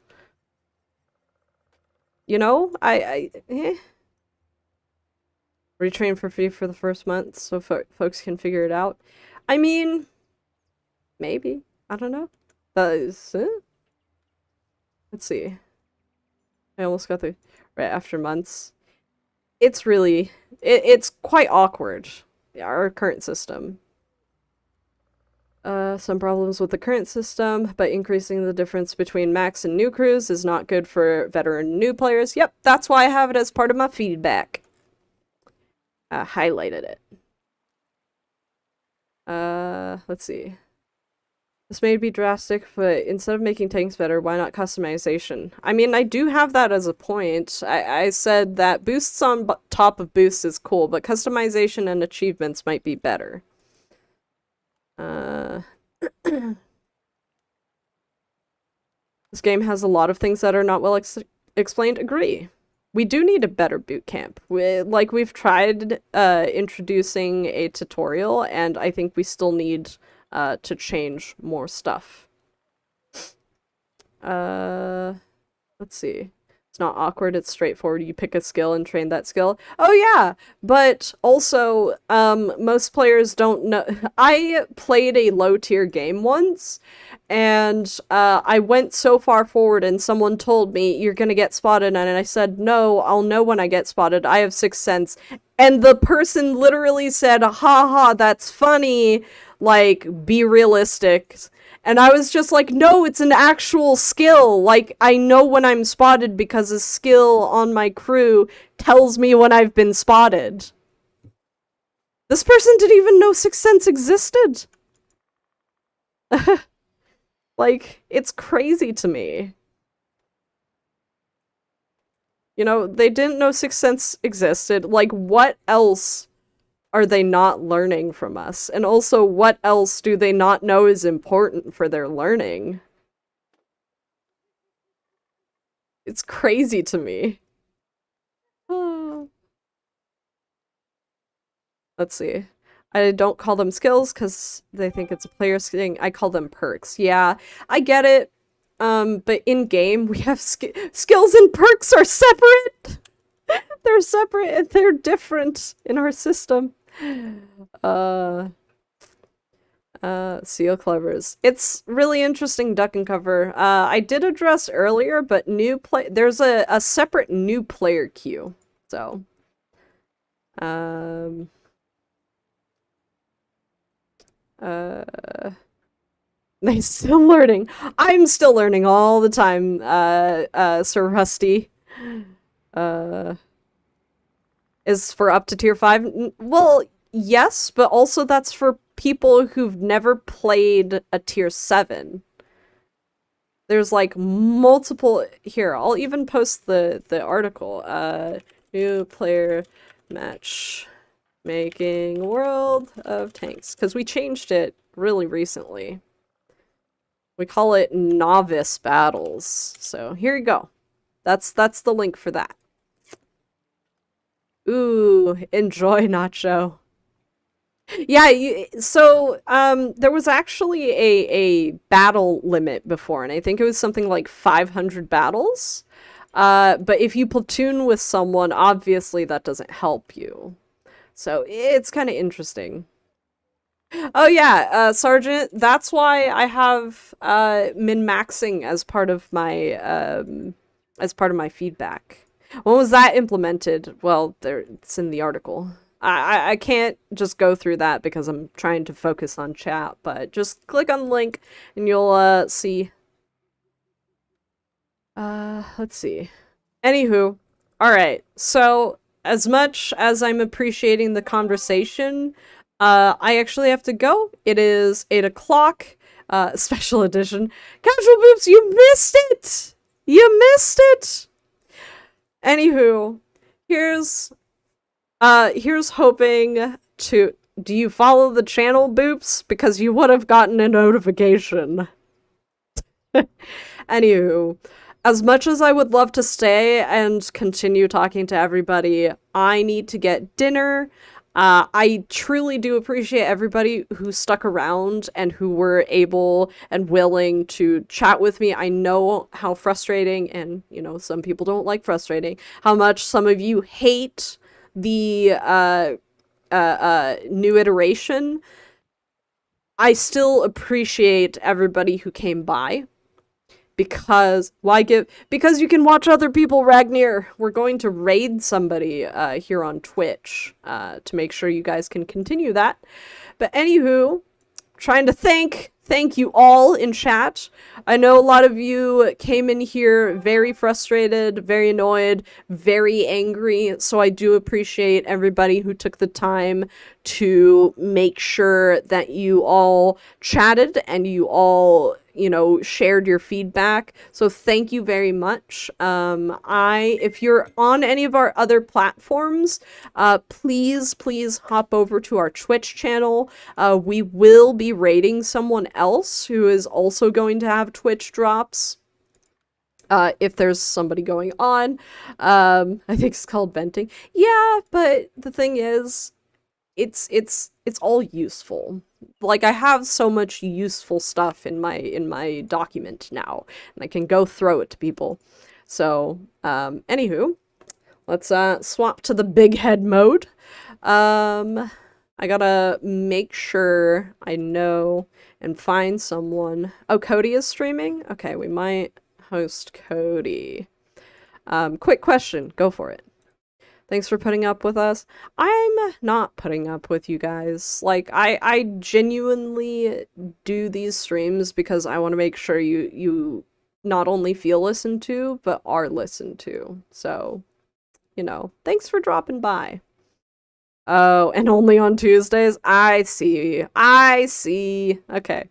You know? Retrain for free for the first month so folks can figure it out. I mean, maybe. I don't know. That is. Let's see. I almost got the right after months. It's really. It's quite awkward. Our current system. Some problems with the current system, but increasing the difference between max and new crews is not good for veteran new players. Yep, that's why I have it as part of my feedback. Highlighted it. Let's see. This may be drastic, but instead of making tanks better, why not customization? I mean, I do have that as a point. I said that boosts on top of boosts is cool, but customization and achievements might be better. This game has a lot of things that are not well explained. Agree. We do need a better boot camp. We've tried introducing a tutorial, and I think we still need to change more stuff. Let's see. It's not awkward, it's straightforward. You pick a skill and train that skill. Oh yeah, but also, most players don't know. I played a low-tier game once, and I went so far forward and someone told me, you're gonna get spotted, and I said, no, I'll know when I get spotted. I have sixth sense. And the person literally said, haha, that's funny, like, be realistic. And I was just like, no, it's an actual skill. Like, I know when I'm spotted because a skill on my crew tells me when I've been spotted. This person didn't even know Sixth Sense existed. Like, it's crazy to me. You know, they didn't know Sixth Sense existed. Like, what else are they not learning from us? And also, what else do they not know is important for their learning? It's crazy to me. Let's see. I don't call them skills because they think it's a player's thing. I call them perks. Yeah, I get it. But in-game, we have skills and perks are separate! They're separate and they're different in our system. Seal clovers. It's really interesting duck and cover. I did address earlier, but there's a separate new player queue. So, they're still learning. I'm still learning all the time, Sir Rusty. Is for up to tier 5? Well, yes, but also that's for people who've never played a tier 7. There's like multiple here. I'll even post the article. New player match making World of Tanks, because we changed it really recently. We call it novice battles. So here you go. That's the link for that. Ooh, enjoy Nacho. Yeah, there was actually a battle limit before, and I think it was something like 500 battles. But if you platoon with someone, obviously that doesn't help you. So it's kind of interesting. Oh yeah, Sergeant, that's why I have min-maxing as part of my feedback. When was that implemented? Well, it's in the article. I can't just go through that because I'm trying to focus on chat, but just click on the link and you'll see. Let's see. Anywho, alright, so as much as I'm appreciating the conversation, I actually have to go. It is 8 o'clock, special edition. Casual Boobs, you missed it! You missed it! Anywho, here's hoping to... Do you follow the channel, Boops? Because you would have gotten a notification. Anywho, as much as I would love to stay and continue talking to everybody, I need to get dinner. I truly do appreciate everybody who stuck around and who were able and willing to chat with me. I know how frustrating, and, you know, some people don't like frustrating, how much some of you hate the new iteration. I still appreciate everybody who came by. Because you can watch other people, Ragnar. We're going to raid somebody here on Twitch to make sure you guys can continue that. But anywho, trying to thank you all in chat. I know a lot of you came in here very frustrated, very annoyed, very angry, so I do appreciate everybody who took the time to make sure that you all chatted and you all, you know, shared your feedback. So thank you very much. If you're on any of our other platforms, please hop over to our Twitch channel. We will be rating someone else who is also going to have Twitch drops. If there's somebody going on. I think it's called venting. Yeah, but the thing is, it's all useful. Like, I have so much useful stuff in my document now, and I can go throw it to people. So, anywho, let's swap to the big head mode. I gotta make sure I know and find someone. Oh, Cody is streaming? Okay, we might host Cody. Quick question, go for it. Thanks for putting up with us. I'm not putting up with you guys. Like, I genuinely do these streams because I want to make sure you not only feel listened to, but are listened to. So, you know, thanks for dropping by. Oh, and only on Tuesdays? I see. I see. Okay.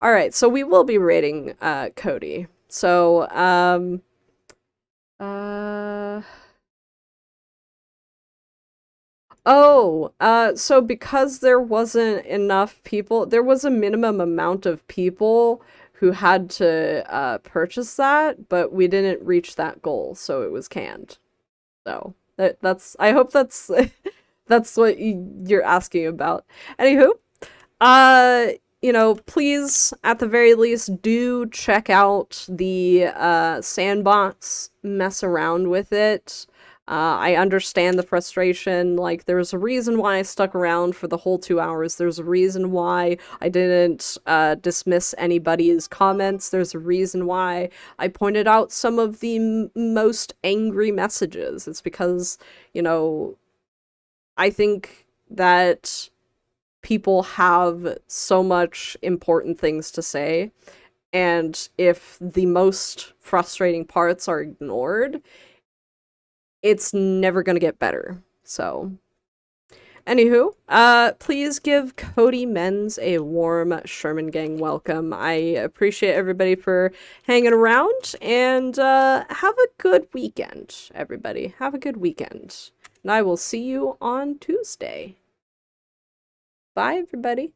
Alright, so we will be rating, Cody. So, so because there wasn't enough people, there was a minimum amount of people who had to, purchase that, but we didn't reach that goal, so it was canned. So, that's, I hope that's, that's what you're asking about. Anywho, you know, please, at the very least, do check out the sandbox, mess around with it. I understand the frustration. Like, there's a reason why I stuck around for the whole 2 hours. There's a reason why I didn't dismiss anybody's comments. There's a reason why I pointed out some of the most angry messages. It's because, you know, I think that people have so much important things to say, and if the most frustrating parts are ignored, it's never gonna get better. So, anywho, please give Cody Menz a warm Sherman Gang welcome. I appreciate everybody for hanging around, and have a good weekend, everybody. Have a good weekend. And I will see you on Tuesday. Bye, everybody.